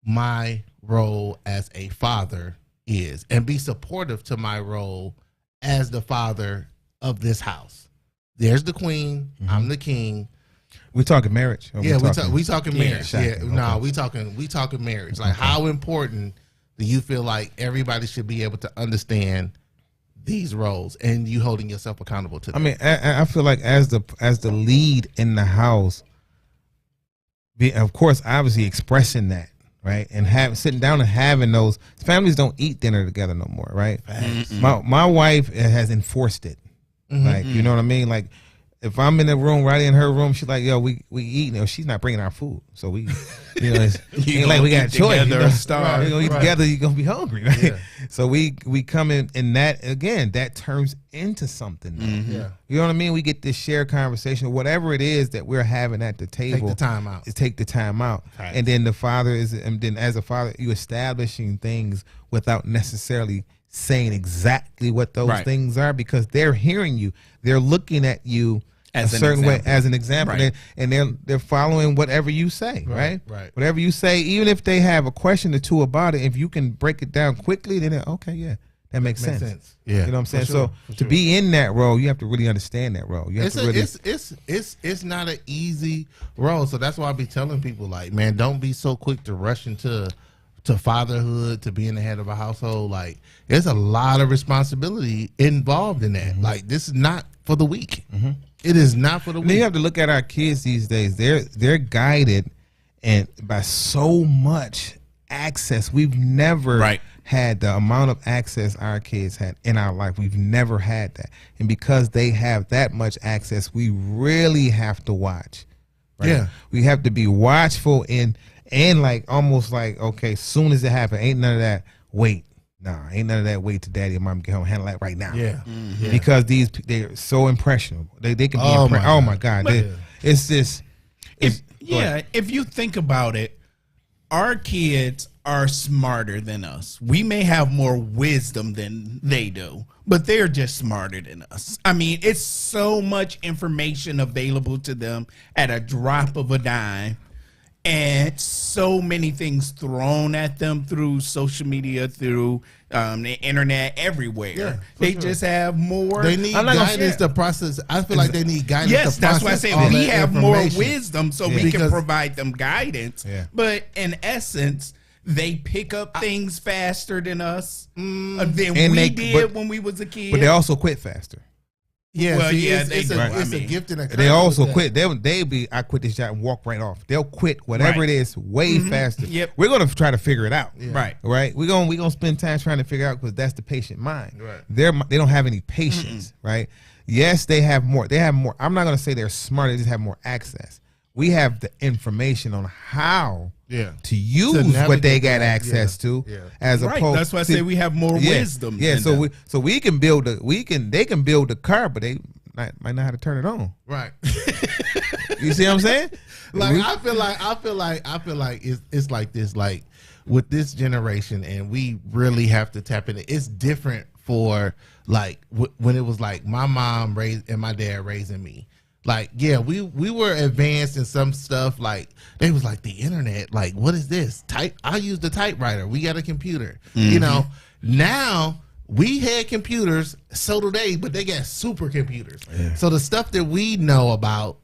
my role as a father is and be supportive to my role as the father of this house. There's the queen, I'm the king. We talking marriage. Or Yeah, we talking- talking marriage. shocking. Yeah, no, we talking marriage. Like, how important do you feel like everybody should be able to understand these roles and you holding yourself accountable to them? I mean, I feel like as the lead in the house, of course, obviously expressing that, right, and sitting down and having those. Families don't eat dinner together no more, right? My wife has enforced it, like, you know what I mean, like. If I'm in the room, right in her room, she's like, "Yo, we eat." No, she's not bringing our food, so we, it's ain't like we got a choice. together or starve. We're gonna eat together. You're gonna be hungry, right? Yeah. So we come in, and that again, that turns into something. Now. Yeah. You know what I mean? We get this shared conversation, whatever it is that we're having at the table. Take the time out. Is take the time out, Right. and then and then as a father, you establishing things without necessarily saying exactly what those Right. things are, because they're hearing you, they're looking at you As a an certain way example. as an example, Right. and they're following whatever you say, right? right. Whatever you say, even if they have a question or two about it, if you can break it down quickly, then okay, yeah, that makes sense. Yeah, You know what I'm saying? for sure, So for to sure. be in that role, you have to really understand that role. You have It's to really. it's not an easy role. So that's why I be telling people, like, man, don't be so quick to rush into fatherhood, to being the head of a household. Like, there's a lot of responsibility involved in that. Like, this is not for the weak. It is not for the And then weak. you have to look at our kids these days. They're guided and by so much access. We've never Right. had the amount of access our kids had in our life. We've never had that. And because they have that much access, we really have to watch. Right? Yeah. We have to be watchful and like almost like, okay, soon as it happens, ain't none of that wait. Nah, ain't none of that wait till daddy or mom get home, handle that right now. Yeah. Yeah. Because they're so impressionable. They can be Oh, my oh my God. But- It's just If you think about it, our kids are smarter than us. We may have more wisdom than they do, but they're just smarter than us. I mean, it's so much information available to them at a drop of a dime, and so many things thrown at them through social media, through the internet, everywhere. Yeah, for they sure. just have more. They need I'm not gonna guidance share. to process. I feel like they need guidance Yes, to that's why I process say all we that have more information. wisdom, so Yeah. we can Because- provide them guidance. Yeah. But in essence, they pick up things faster than us than And we they- did but- when we was a kid. but they also quit faster. Yeah, Well, see, yeah, it's, they it's, do. a, I it's a mean, gift and a curse. They also with that. quit. They be I quit this job and walk right off. They'll quit whatever Right. it is way faster. Yep. We're gonna try to figure it out. Right. Right. We're gonna spend time trying to figure out, because that's the patient mind. Right. They don't have any patience. Right. Yes, they have more. I'm not gonna say they're smart. They just have more access. We have the information on how Yeah. to use To what they navigate got that, access yeah, to, yeah. as Right. opposed. That's why I say we have more wisdom. Yeah, than so them. we can build they can build a car, but they might not know how to turn it on. Right. You see what I'm saying? Like I feel like it's like this, like with this generation, and we really have to tap in. It's different for like when it was like my mom raised and my dad raising me. Like, yeah, we were advanced in some stuff. Like they was like the internet. Like, what is this? I use the typewriter. We got a computer. You know, now we had computers, so do they, but they got supercomputers. Yeah. So the stuff that we know about,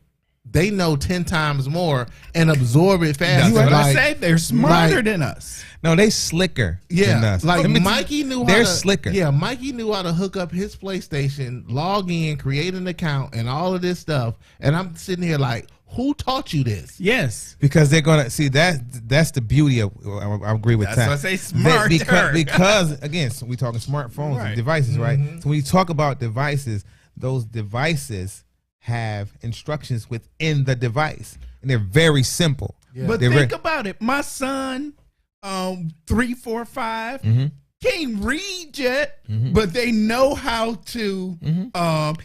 they know 10 times more and absorb it faster. That's what I Like, say. They're smarter than us. No, they slicker than us. like Let me Mikey knew how they're to, slicker. Yeah, Mikey knew how to hook up his PlayStation, log in, create an account, and all of this stuff. And I'm sitting here like, who taught you this? Yes. Because they're gonna see that's the beauty of. I agree with That's that. why I say smarter. Because again, so we talking smartphones Right. and devices, right? So when you talk about devices, those devices have instructions within the device, and they're very simple. Yeah. But They're think about it. My son, 3, 4, 5, can't read yet, but they know how to.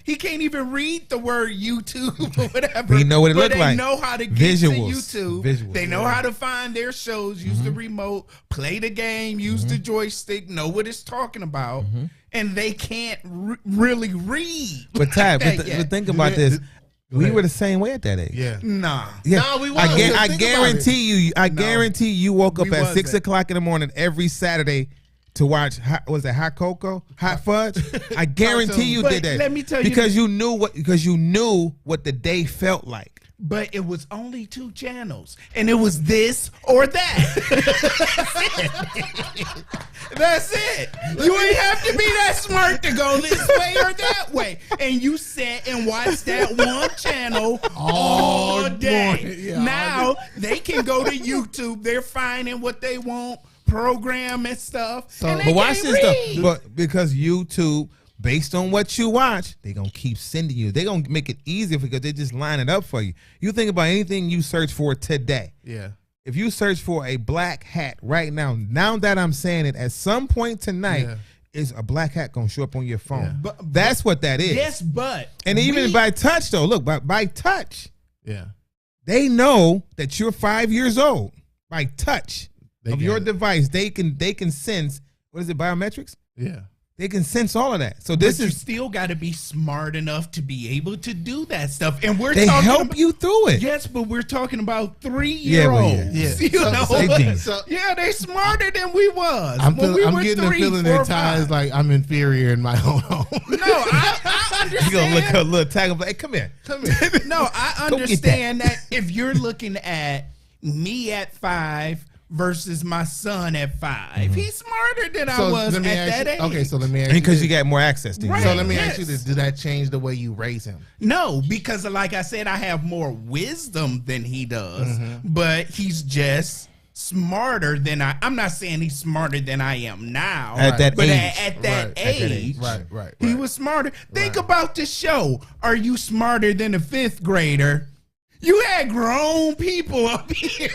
He can't even read the word YouTube or whatever. But you know what it but look they like. know how to get Visuals. to YouTube. Visuals, They know how to find their shows, use the remote, play the game, use the joystick, know what it's talking about, and they can't really read. But Ty, like that but yet. think about this. We were the same way at that age. Yeah. Nah. Yeah. No, we I, wasn't. I Think about guarantee you. I guarantee you woke up we at 6 wasn't. o'clock in the morning every Saturday to watch. Was it Hot Cocoa, Hot Fudge? I guarantee you But did that. let me tell you because you knew what the day felt like. But it was only 2 channels, and it was this or that. That's it. You ain't have to be that smart to go this way or that way. And you sat and watched that one channel all day. morning. Yeah, now they can go to YouTube. They're finding what they want, program and stuff. And they But watch can't this read. stuff. But because YouTube, based on what you watch, they gonna keep sending you. They gonna make it easier because they just line it up for you. You think about anything you search for today. Yeah. If you search for a black hat right now that I'm saying it, at some point tonight, Yeah. is a black hat gonna show up on your phone? Yeah. But- That's what that is. Yes, but And even we- by touch, though, look, by touch, Yeah. they know that you're 5 years old. By touch They of get your it. device, they can sense. What is it? Biometrics. Yeah. They can sense all of that. So But this you is still got to be smart enough to be able to do that stuff. And we're they talking help about, you through it. Yes, but we're talking about 3-year-olds. Yeah, well, yeah. You So- know, They genius. So- yeah, they smarter than we was. I'm when we were getting the 3, feeling 4, that Ty is 5. like I'm inferior in my own home. No, I understand. You gonna look up, little tag and be like, hey, come here. Come here. No, I Go get understand that if you're looking at me at 5 versus my son at 5, he's smarter than I was let me at ask that age. you, okay, so let me ask Because you you this. got more access to you. Right. So let me Yes. ask you this: did that change the way you raise him? No, because like I said, I have more wisdom than he does, but he's just smarter than I'm not saying he's smarter than I am now. At that but age. At that age, Right. he was smarter. Think about the show. Are you smarter than a 5th grader? You had grown people up here.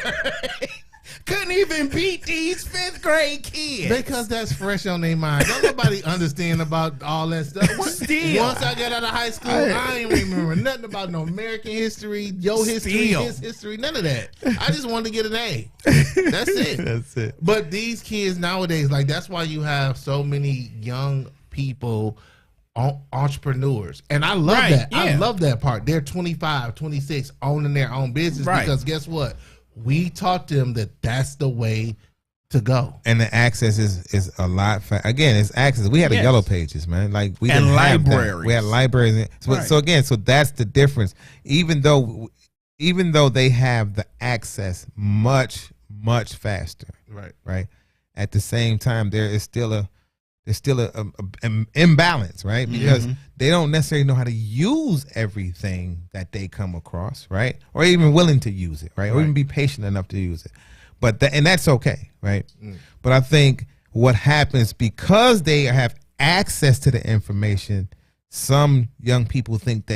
Couldn't even beat these 5th grade kids. Because that's fresh on their mind. Don't nobody understand about all that stuff. Still. Once I got out of high school, I ain't remember nothing about no American history, your history, Still. his history, none of that. I just wanted to get an A. That's it. That's it. But these kids nowadays, like that's why you have so many young people, entrepreneurs. And I love Right, that. I yeah. love that part. They're 25, 26, owning their own business Right. because guess what? We taught them that that's the way to go. And the access is a lot. Again, it's access. We had the Yes. yellow pages, man. Like we And didn't have that. libraries. We had libraries. So, Right. so again, so that's the difference. Even though they have the access much faster, Right. right? At the same time, there's still a imbalance, right? Because they don't necessarily know how to use everything that they come across, right? Or even willing to use it, right? Or even be patient enough to use it. But and that's okay, right? But I think what happens because they have access to the information, some young people think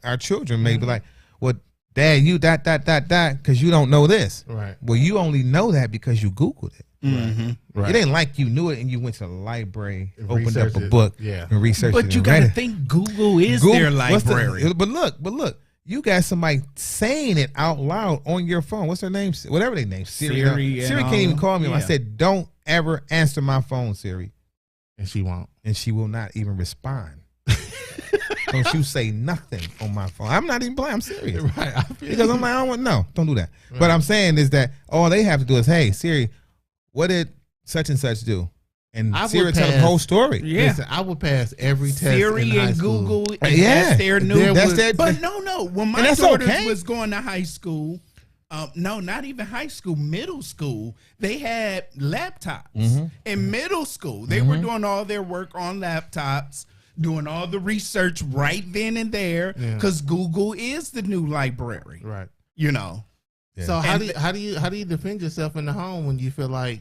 our children may be like, well, Dad, you because you don't know this. Right. Well, you only know that because you Googled it. Right. It ain't like you knew it and you went to the library, And opened up researched a it. book, Yeah. and researched it. But you and got to read it. think Google is Google- their what's the- library. but look, you got somebody saying it out loud on your phone. What's their name? Whatever their name. Siri and Siri all can't even them. call me. I Yeah. said, "Don't ever answer my phone, Siri," And she won't. and she will not even respond. Don't you say nothing on my phone. I'm not even playing. I'm serious. Right. I feel Because I'm like, I don't want, no, don't do that. But I'm saying is that all they have to do is, hey, Siri, what did such and such do? And I would Siri tell them the pass- whole story. Yeah. Listen, I would pass every test Siri in high and school. Google, and Yeah. that's their new. There That's was- their, But no. When my that's daughters okay. was going to high school, no, not even high school, middle school, they had laptops. Mm-hmm. In middle school, they were doing all their work on laptops, doing all the research right then and there, because Google is the new library. Right. You know. Yeah. So And how do you defend yourself in the home when you feel like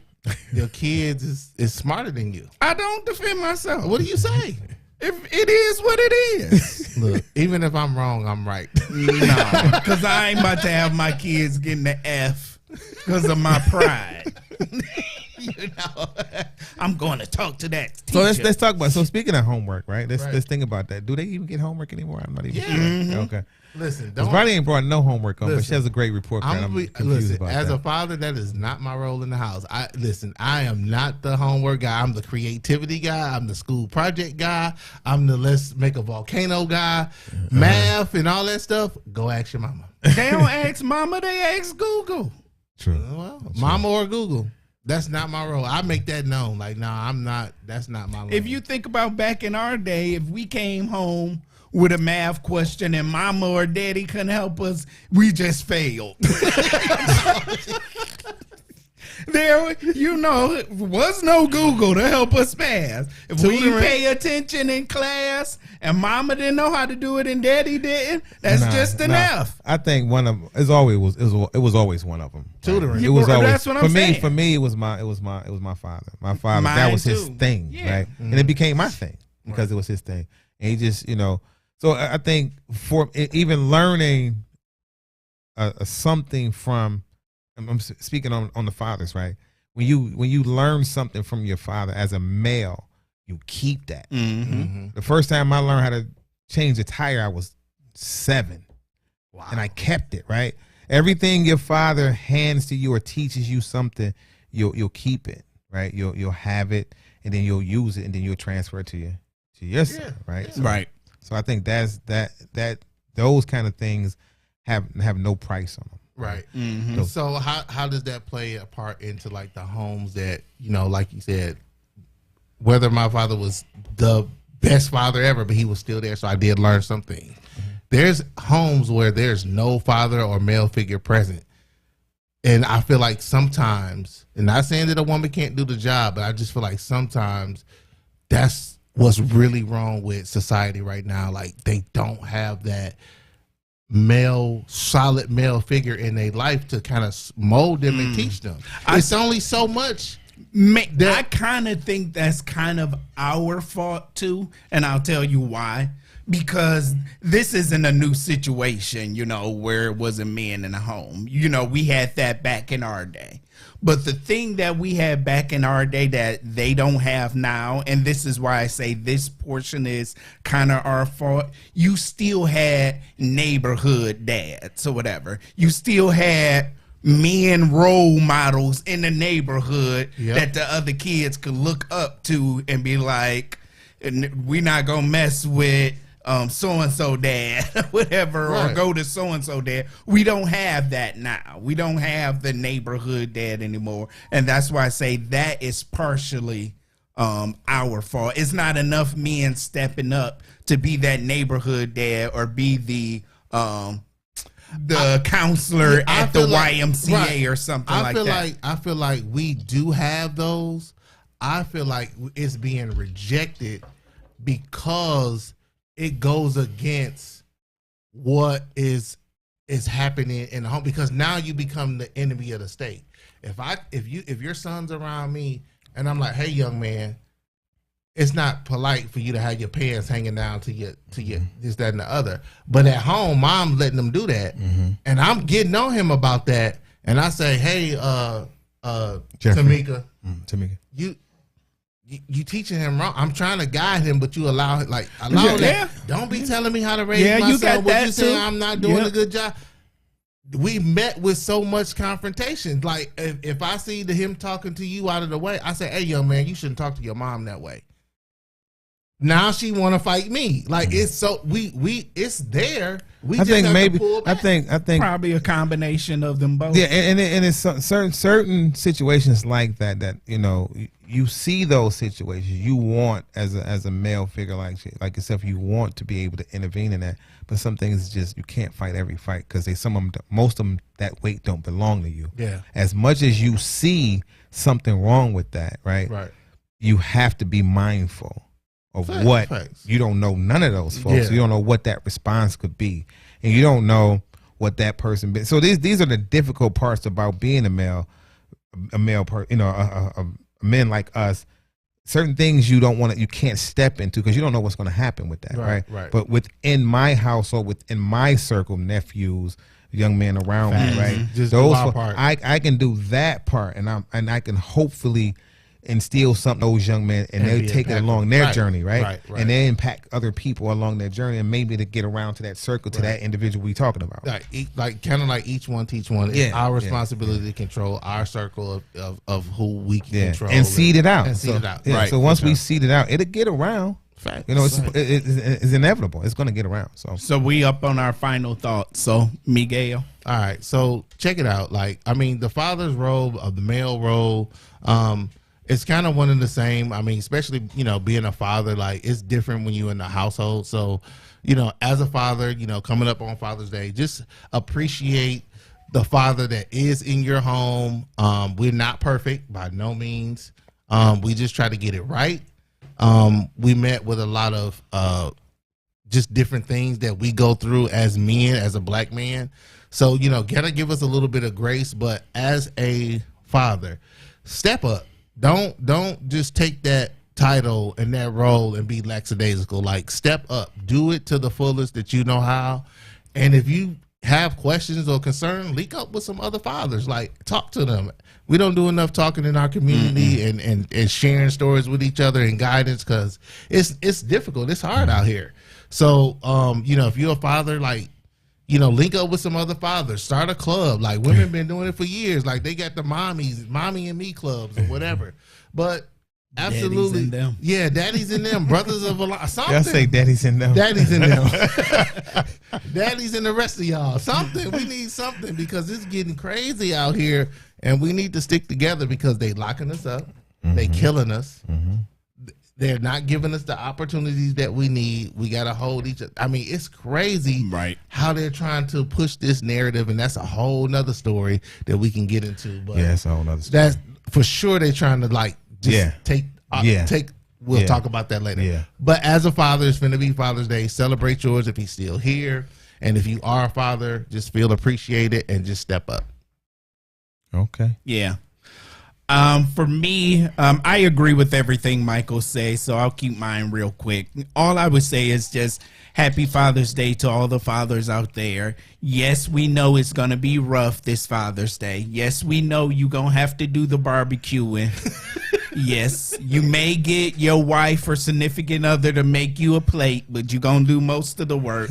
your kids is smarter than you? I don't defend myself. What do you say? If it is what it is. Look, even if I'm wrong, I'm right. No, because I ain't about to have my kids getting the F because of my pride. You know, I'm going to talk to that teacher. So let's talk about. So speaking of homework, right? Right. Let's think about that. Do they even get homework anymore? I'm not even Yeah. sure. Okay. Listen, Because don't. Ronnie ain't brought no homework on, but she Listen, has a great report card. I'm confused about as that. a father, that is not my role in the house. I am not the homework guy. I'm the creativity guy. I'm the school project guy. I'm the let's make a volcano guy. Math and all that stuff. Go ask your mama. They don't ask mama, they ask Google. True. Well, mama or Google. That's not my role. I make that known. Like, no, I'm not. That's not my role. If you think about back in our day, if we came home with a math question and mama or daddy couldn't help us, we just failed. There, was no Google to help us pass. If we Tutoring. pay attention in class and mama didn't know how to do it and daddy didn't, that's just an F. I think one of it was always one of them. Tutoring. It was Yeah, always that's what I'm saying. For me, it was my father. My father. Mine that was his too. thing, Yeah. right? And it became my thing because it was his thing. And he just, So I think for even learning something from. I'm speaking on the fathers, right? When you learn something from your father as a male, you keep that. Mm-hmm. The first time I learned how to change a tire, I was 7. Wow. And I kept it, right? Everything your father hands to you or teaches you something, you'll keep it, right? You'll have it, and then you'll use it, and then you'll transfer it to your son, right? So, Right. So I think that those kind of things have no price on them. Right. Mm-hmm. So how does that play a part into like the homes that, like you said, whether my father was the best father ever, but he was still there, so I did learn something. Mm-hmm. There's homes where there's no father or male figure present. And I feel like sometimes, and not saying that a woman can't do the job, but I just feel like sometimes that's what's really wrong with society right now. Like they don't have that solid male figure in their life to kind of mold them and teach them. It's only so much. I kind of think that's kind of our fault too, and I'll tell you why. Because this isn't a new situation, where it wasn't men in the home. We had that back in our day. But the thing that we had back in our day that they don't have now, and this is why I say this portion is kind of our fault, you still had neighborhood dads or whatever. You still had men role models in the neighborhood that the other kids could look up to and be like, we're not going to mess with so-and-so dad, whatever, right. or go to so-and-so dad. We don't have that now. We don't have the neighborhood dad anymore. And that's why I say that is partially our fault. It's not enough men stepping up to be that neighborhood dad or be the counselor at the YMCA or something like that. I feel like we do have those. I feel like it's being rejected because it goes against what is happening in the home, because now you become the enemy of the state. If your son's around me and I'm like, hey young man, it's not polite for you to have your pants hanging down to your this, that, and the other. But at home, mom letting them do that, and I'm getting on him about that. And I say, hey, Tamika, Tamika, you teaching him wrong. I'm trying to guide him, but you allow that. Yeah. Don't be telling me how to raise my you son. got What that you saying? too. I'm not doing a good job. We met with so much confrontation. Like if I see him talking to you out of the way, I say, hey, young man, you shouldn't talk to your mom that way. Now she want to fight me. Like it's so it's there. We I just think have maybe to pull I back. think Probably a combination of them both. yeah, and it's certain situations like that you know you see those situations. You want as a male figure like yourself, you want to be able to intervene in that. But some things just you can't fight every fight because most of them that weight don't belong to you. Yeah. As much as you see something wrong with that, right? Right. You have to be mindful of Facts. you don't know none of those folks. Yeah. You don't know what that response could be, and you don't know what that person. So these are the difficult parts about being a male, a men like us. Certain things you don't want to, you can't step into because you don't know what's going to happen with that, right? But within my household, within my circle, nephews, young men around me, right? Just do our part. I can do that part, and I can hopefully instill something in those young men, and they be take it impactful. along their Right, journey, right? right. And they impact other people along their journey, and maybe to get around to that circle, to that individual we talking about. Like kind of like each one teach one. It's Yeah, our yeah, responsibility to control our circle of who we can control and seed it out. And seed it out. Yeah, Right. so once we seed it out, it'll get around. Facts. You know, it's, Right. it's inevitable. It's going to get around. So we up on our final thoughts. So Miguel. All right, so check it out. Like, I mean, the father's role of the male role, it's kind of one and the same. I mean, especially, you know, being a father, like it's different when you're in the household. So, you know, as a father, you know, coming up on Father's Day, just appreciate the father that is in your home. We're not perfect by no means. We just try to get it right. We met with a lot of just different things that we go through as men, as a black man. So, you know, gotta give us a little bit of grace, but as a father, step up. Don't just take that title and that role and be lackadaisical. Like, step up, do it to the fullest that you know how. And if you have questions or concern, link up with some other fathers. Like, talk to them. We don't do enough talking in our community and sharing stories with each other and guidance, because it's difficult. It's hard out here. So, you know, if you're a father, like, you know, link up with some other fathers. Start a club. Like, women been doing it for years. Like, they got the mommy and me clubs or whatever. But absolutely, Daddies in them. yeah, daddies in them, brothers of a lot. Something. Y'all say daddy's in them. Daddy's in them. Daddy's in the rest of y'all. Something. We need something, because it's getting crazy out here, and we need to stick together because they locking us up. They killing us. They're not giving us the opportunities that we need. We got to hold each other. I mean, it's crazy Right. how they're trying to push this narrative, and that's a whole nother story that we can get into. But Yeah, that's a whole nother story. that's for sure. They're trying to, like, just take. We'll Yeah. talk about that later. Yeah. But as a father, it's going to be Father's Day. Celebrate yours if he's still here. And if you are a father, just feel appreciated and just step up. Okay. Yeah. For me, I agree with everything Michael says, so I'll keep mine real quick. All I would say is just happy Father's Day to all the fathers out there. Yes, we know it's going to be rough this Father's Day. Yes, we know you're going to have to do the barbecuing. Yes, you may get your wife or significant other to make you a plate, but you're going to do most of the work.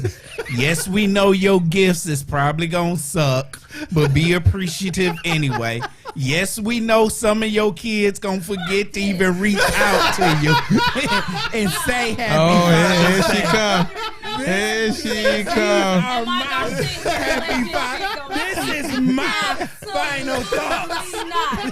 Yes, we know your gifts is probably going to suck, but be appreciative anyway. Yes, we know some of your kids going to forget to even reach out to you and say happy Oh, Father's here she Day. come. Here she come. This is my final thoughts.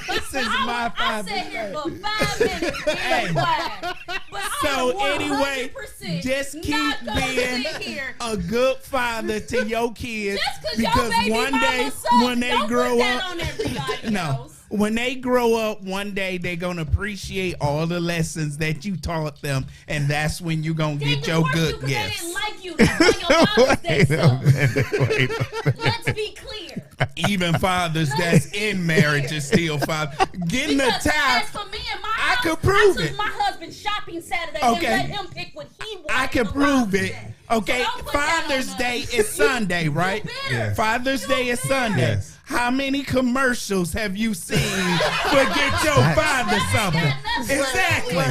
This is my I Father's sat here Day. for 5 minutes being Hey. quiet. But So I am anyway, 100% just keep not gonna being sit here. a good father to your kids, Just 'cause because your baby one mama day sucks, when they don't grow put that up, on everybody no, else. when they grow up, one day they're gonna appreciate all the lessons that you taught them, and that's when you're gonna get your good They gifts. didn't like you. That's why your Father's Day Wait a sucks. minute. Wait a minute. Let's be clear. Even fathers that's in marriage is still father. Getting the Because time. as for me and my I could prove I it. took my husband shopping Saturday Okay. and let him pick what he wanted. I can for prove Father's it. Day. Okay, So don't put that Father's on Day us. is Sunday, right? better. Father's Day is Sunday. Yes. How many commercials have you seen for get your father something? Exactly.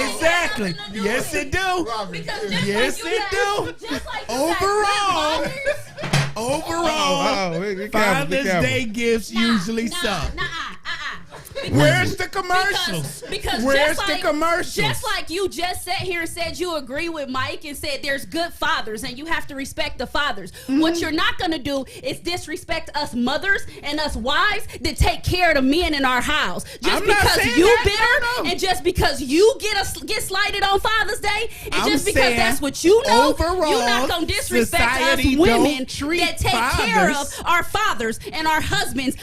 Exactly. Yes, it do. Because just Yes, like you it have- do. just like you Overall. have good Overall, Oh, be careful, be Father's careful. Day gifts usually suck. Because- Where's the commercials? Because Where's just the like, commercials? Just like you just sat here and said you agree with Mike and said there's good fathers and you have to respect the fathers. Mm-hmm. What you're not going to do is disrespect us mothers and us wives that take care of the men in our house. Just I'm not because saying you that. bitter No. and just because you get slighted on Father's Day and I'm just because saying that's what you know, overall, you're not going to disrespect us society women don't treat that take care of fathers. our fathers and our husbands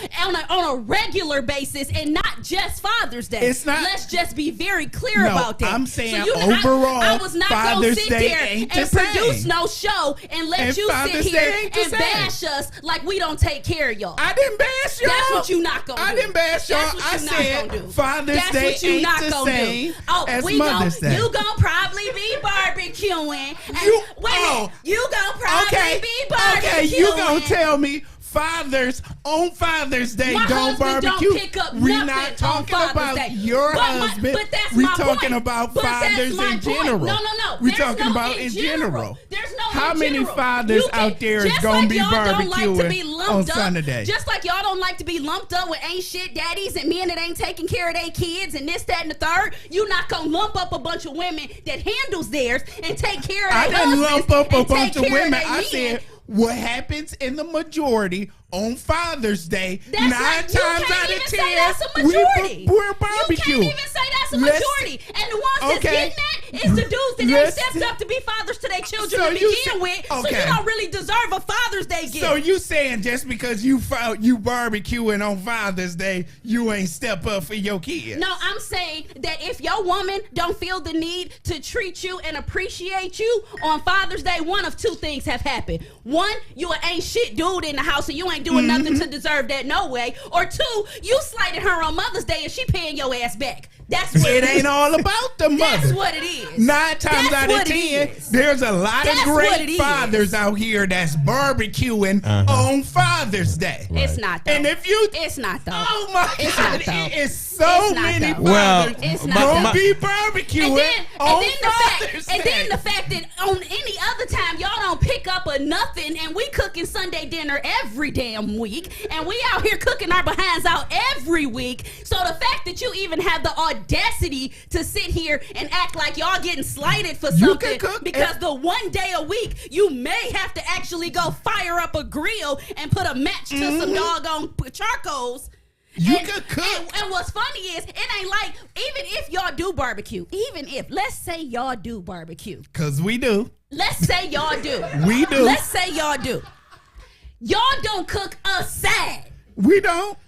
on a regular basis and not just Father's Day. It's not- Let's just be very clear No, about that. I'm saying you- overall, I was not going Father's to sit Day there ain't and the same. produce no show and let And you Father's sit Day here ain't the and same. bash us like we don't take care of y'all. I didn't bash y'all. That's what you not gonna do. I didn't bash y'all. That's what I you not said gonna do. Father's That's Day what you ain't not the gonna same do. Oh, as we Mother's gon' Day. you gonna probably be barbecuing. And You- wait a minute, oh. you gonna probably Okay, be barbecuing. okay, you gonna tell me fathers on Father's Day My don't husband barbecue? don't pick up we nothing not on talking Father's about Day. your husband. But that's we my talking point. about But that's fathers my in point. general. No. We There's talking no about in general. There's no How in many general. fathers You out can- there is just gonna like be y'all don't like to be barbecuing lumped on up, Sunday? Just like y'all don't like to be lumped up with ain't shit daddies and men that ain't taking care of their kids and this, that, and the third. You not gonna lump up a bunch of women that handles theirs and take care of I their didn't husbands lump up a and take bunch of care women. their I men. said what happens in the majority on Father's Day. That's 9 not, you times can't out even of say 10, that's a majority. we're You barbecue. can't even say that's a Let's- majority. And the ones that's Okay. getting that is the dudes that ain't Let's- stepped up to be fathers to their children So to you begin say- with. So okay. you don't really deserve a Father's Day gift. So you saying just because you barbecuing on Father's Day, you ain't step up for your kids? No, I'm saying that if your woman don't feel the need to treat you and appreciate you on Father's Day, one of two things have happened. One, you an ain't shit dude in the house and you ain't doing nothing to deserve that no way. Or two, you slighted her on Mother's Day and she paying your ass back. That's what It ain't all about the mother. That's what it is. 9 times That's out of what it 10, is. there's a lot That's of what it great is. fathers out here that's barbecuing on Father's Day. It's not though. And if you, It's not though. oh my It's God, not, though. it is so It's not, many though. Well, fathers It's not, gonna though. be barbecuing on Father's and Day. then the fact that on any other time y'all don't pick up a nothing and we cooking Sunday dinner every damn week and we out here cooking our behinds out every week. So the fact that you even have the audacity to sit here and act like y'all getting slighted for You something can cook because the one day a week you may have to actually go fire up a grill and put a match to some doggone charcoals. You And- can cook. And what's funny is it ain't like even if y'all do barbecue, even if let's say y'all do barbecue, Cause we do. let's say y'all do, We do. let's say y'all do, y'all don't cook a side. We don't.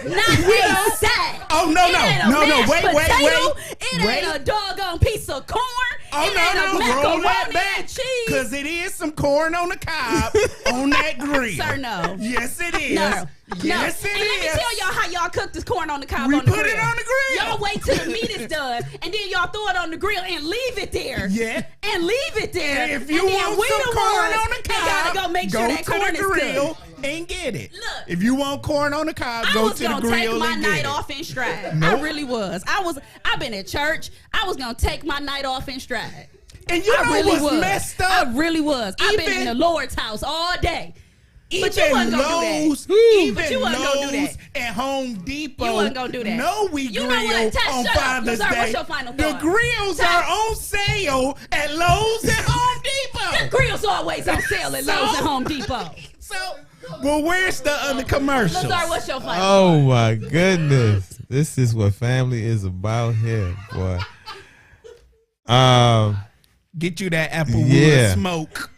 Not a side. Oh, no, It no. ain't a No, no, mashed wait, wait, potato. wait. It Wait. ain't a doggone piece of corn. Oh, it ain't a no, roll that macaroni back. and cheese. Cause it is some corn on the cob on that grill. Sir, no. Yes, it is. No. Yes, no. it and let me is. tell y'all how y'all cook this corn on the cob We on the put grill. it on the grill. Y'all wait till the meat is done, and then y'all throw it on the grill and leave it there. Yeah. And leave it there. And if you and then want we some the corn ones on the cob, that gotta go make sure that to corn the is grill good. and get it. Look. If you want corn on the cob, I go was to the gonna grill take my and get night it. off in stride. Nope. I really was. I've been at church. I was gonna take my night off in stride. And you I know really what's was. messed I up? really was. I've been in Even- the Lord's house all day. But you Even wasn't gonna do Lowe's, that. even But you wasn't gonna do Lowe's that. and Home Depot. You wasn't gonna do that. No, we You know grill what? Tash, on shut up. Father's Lazar, Day. what's your final The thought? grills Tash. are on sale at Lowe's and Home The Depot. grill's always on sale at Lowe's and Home Depot. So, well, where's the other commercials? Lazar, what's your final Oh my goodness. This is what family is about here, boy. Get you that Applewood Yeah. smoke.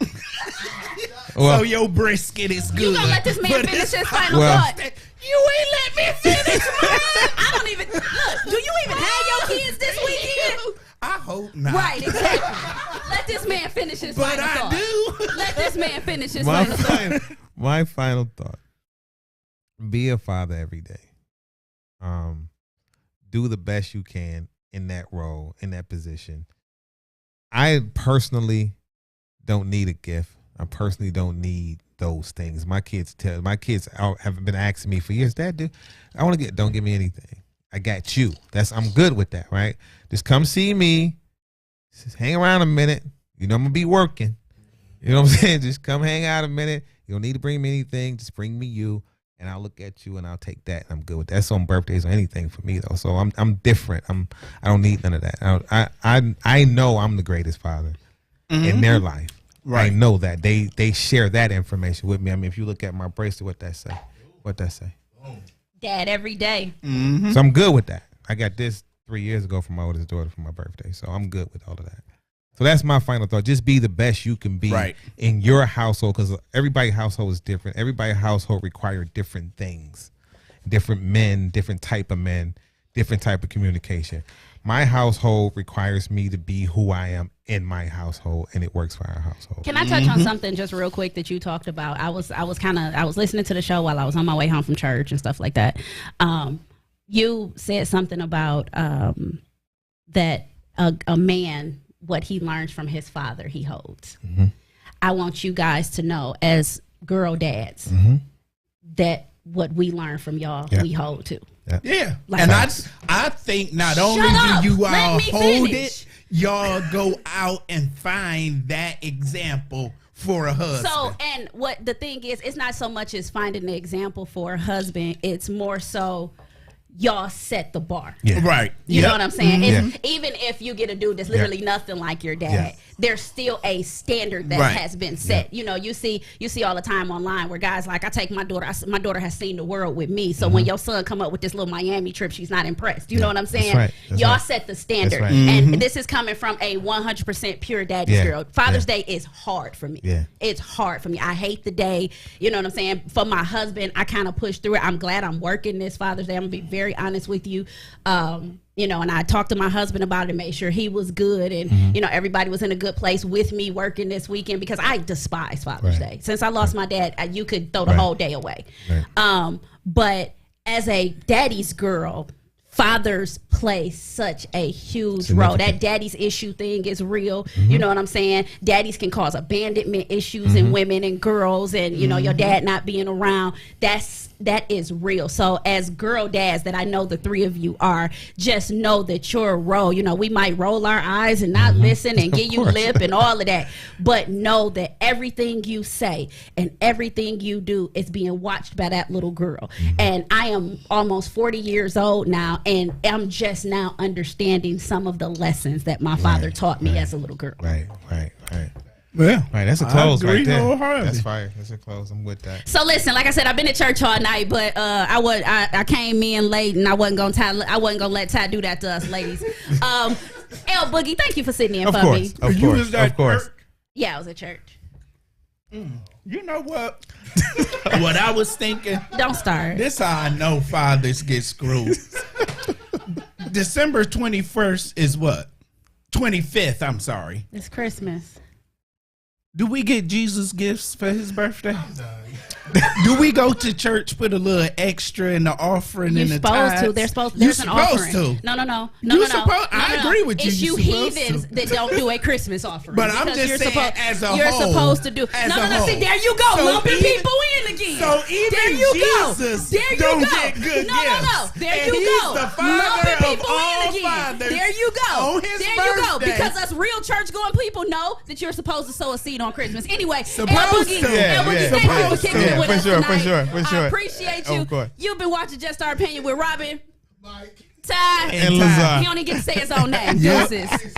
Well, So your brisket is good. You gonna let this man But finish it's his final Well- thought? You ain't let me finish mine. I don't even look. Do you even have your kids this weekend? I hope not. Right, exactly. Let this man finish his But final I thought. do. Let this man finish his my final thought. my final thought: be a father every day. Do the best you can in that role, in that position. I personally don't need a gift. I personally don't need those things. My kids have been asking me for years, Dad, don't give me anything. I got you. I'm good with that, right? Just come see me. Just hang around a minute. You know I'm gonna be working. You know what I'm saying? Just come hang out a minute. You don't need to bring me anything. Just bring me you, and I'll look at you and I'll take that. And I'm good with that. That's on birthdays or anything for me though. So I'm different. I don't need none of that. I know I'm the greatest father in their life. Right. I know that they share that information with me. I mean, if you look at my bracelet, what that say? Dad every day. Mm-hmm. So I'm good with that. I got this 3 years ago from my oldest daughter for my birthday. So I'm good with all of that. So that's my final thought. Just be the best you can be in your household, because everybody's household is different. Everybody's household requires different things, different men, different type of men, different type of communication. My household requires me to be who I am in my household, and it works for our household. Can I touch on something just real quick that you talked about? I was listening to the show while I was on my way home from church and stuff like that. You said something about that a man, what he learns from his father, he holds. Mm-hmm. I want you guys to know, as girl dads, that what we learn from y'all, we hold too. Yeah. Like, and I think not only do you all hold it, y'all go out and find that example for a husband. So, and what the thing is, it's not so much as finding the example for a husband, it's more so y'all set the bar. Yeah. Right. You know what I'm saying? Even if you get a dude that's literally nothing like your dad, there's still a standard that has been set. You know, you see all the time online where guys like, I take my daughter, my daughter has seen the world with me. So when your son come up with this little Miami trip, she's not impressed. You know what I'm saying? That's right. Y'all set the standard. Right. And this is coming from a 100% pure daddy's girl. Father's Day is hard for me. It's hard for me. I hate the day. You know what I'm saying? For my husband, I kind of push through it. I'm glad I'm working this Father's Day. I'm going to be very honest with you. You know, and I talked to my husband about it and made sure he was good, and you know, everybody was in a good place with me working this weekend, because I despise Father's Day. Since I lost my dad, you could throw the whole day away. But as a daddy's girl, fathers play such a huge role. That daddy's issue thing is real. You know what I'm saying? Daddies can cause abandonment issues in women and girls, and you know, your dad not being around. That is real. So as girl dads that I know the three of you are, just know that your role, you know, we might roll our eyes and not listen and give you lip and all of that, but know that everything you say and everything you do is being watched by that little girl. And I am almost 40 years old now, and I'm just now understanding some of the lessons that my father taught me as a little girl. Right. Yeah. Right, that's a close right there. Wholeheartedly. That's fire. That's a close. I'm with that. So listen, like I said, I've been at church all night, but I came in late, and I wasn't gonna let Ty do that to us, ladies. L Boogie, thank you for sitting in for me. Of course. Yeah, I was at church. You know what? What I was thinking. Don't start. This how I know fathers get screwed. December 21st is what? 25th. I'm sorry. It's Christmas. Do we get Jesus gifts for his birthday? Do we go to church, put a little extra in the offering and the tithes? They're supposed to. There's an offering. No. I agree with you. It's you heathens that don't do a Christmas offering. But I'm just saying, as a whole. You're supposed to do. No. See, there you go. So lumping people in again. So even Jesus don't get good gifts. There you go. The father lumping people of all in again. fathers. There you go. On his there birthday. You go. Because us real church going people know that you're supposed to sow a seed on Christmas. Anyway, supposed to. Thank you for kicking it with us tonight. For sure. I appreciate you. You've been watching Just Our Opinion with Robin, Mike, Ty, and Lazar. He only get to say his own name. Deuces.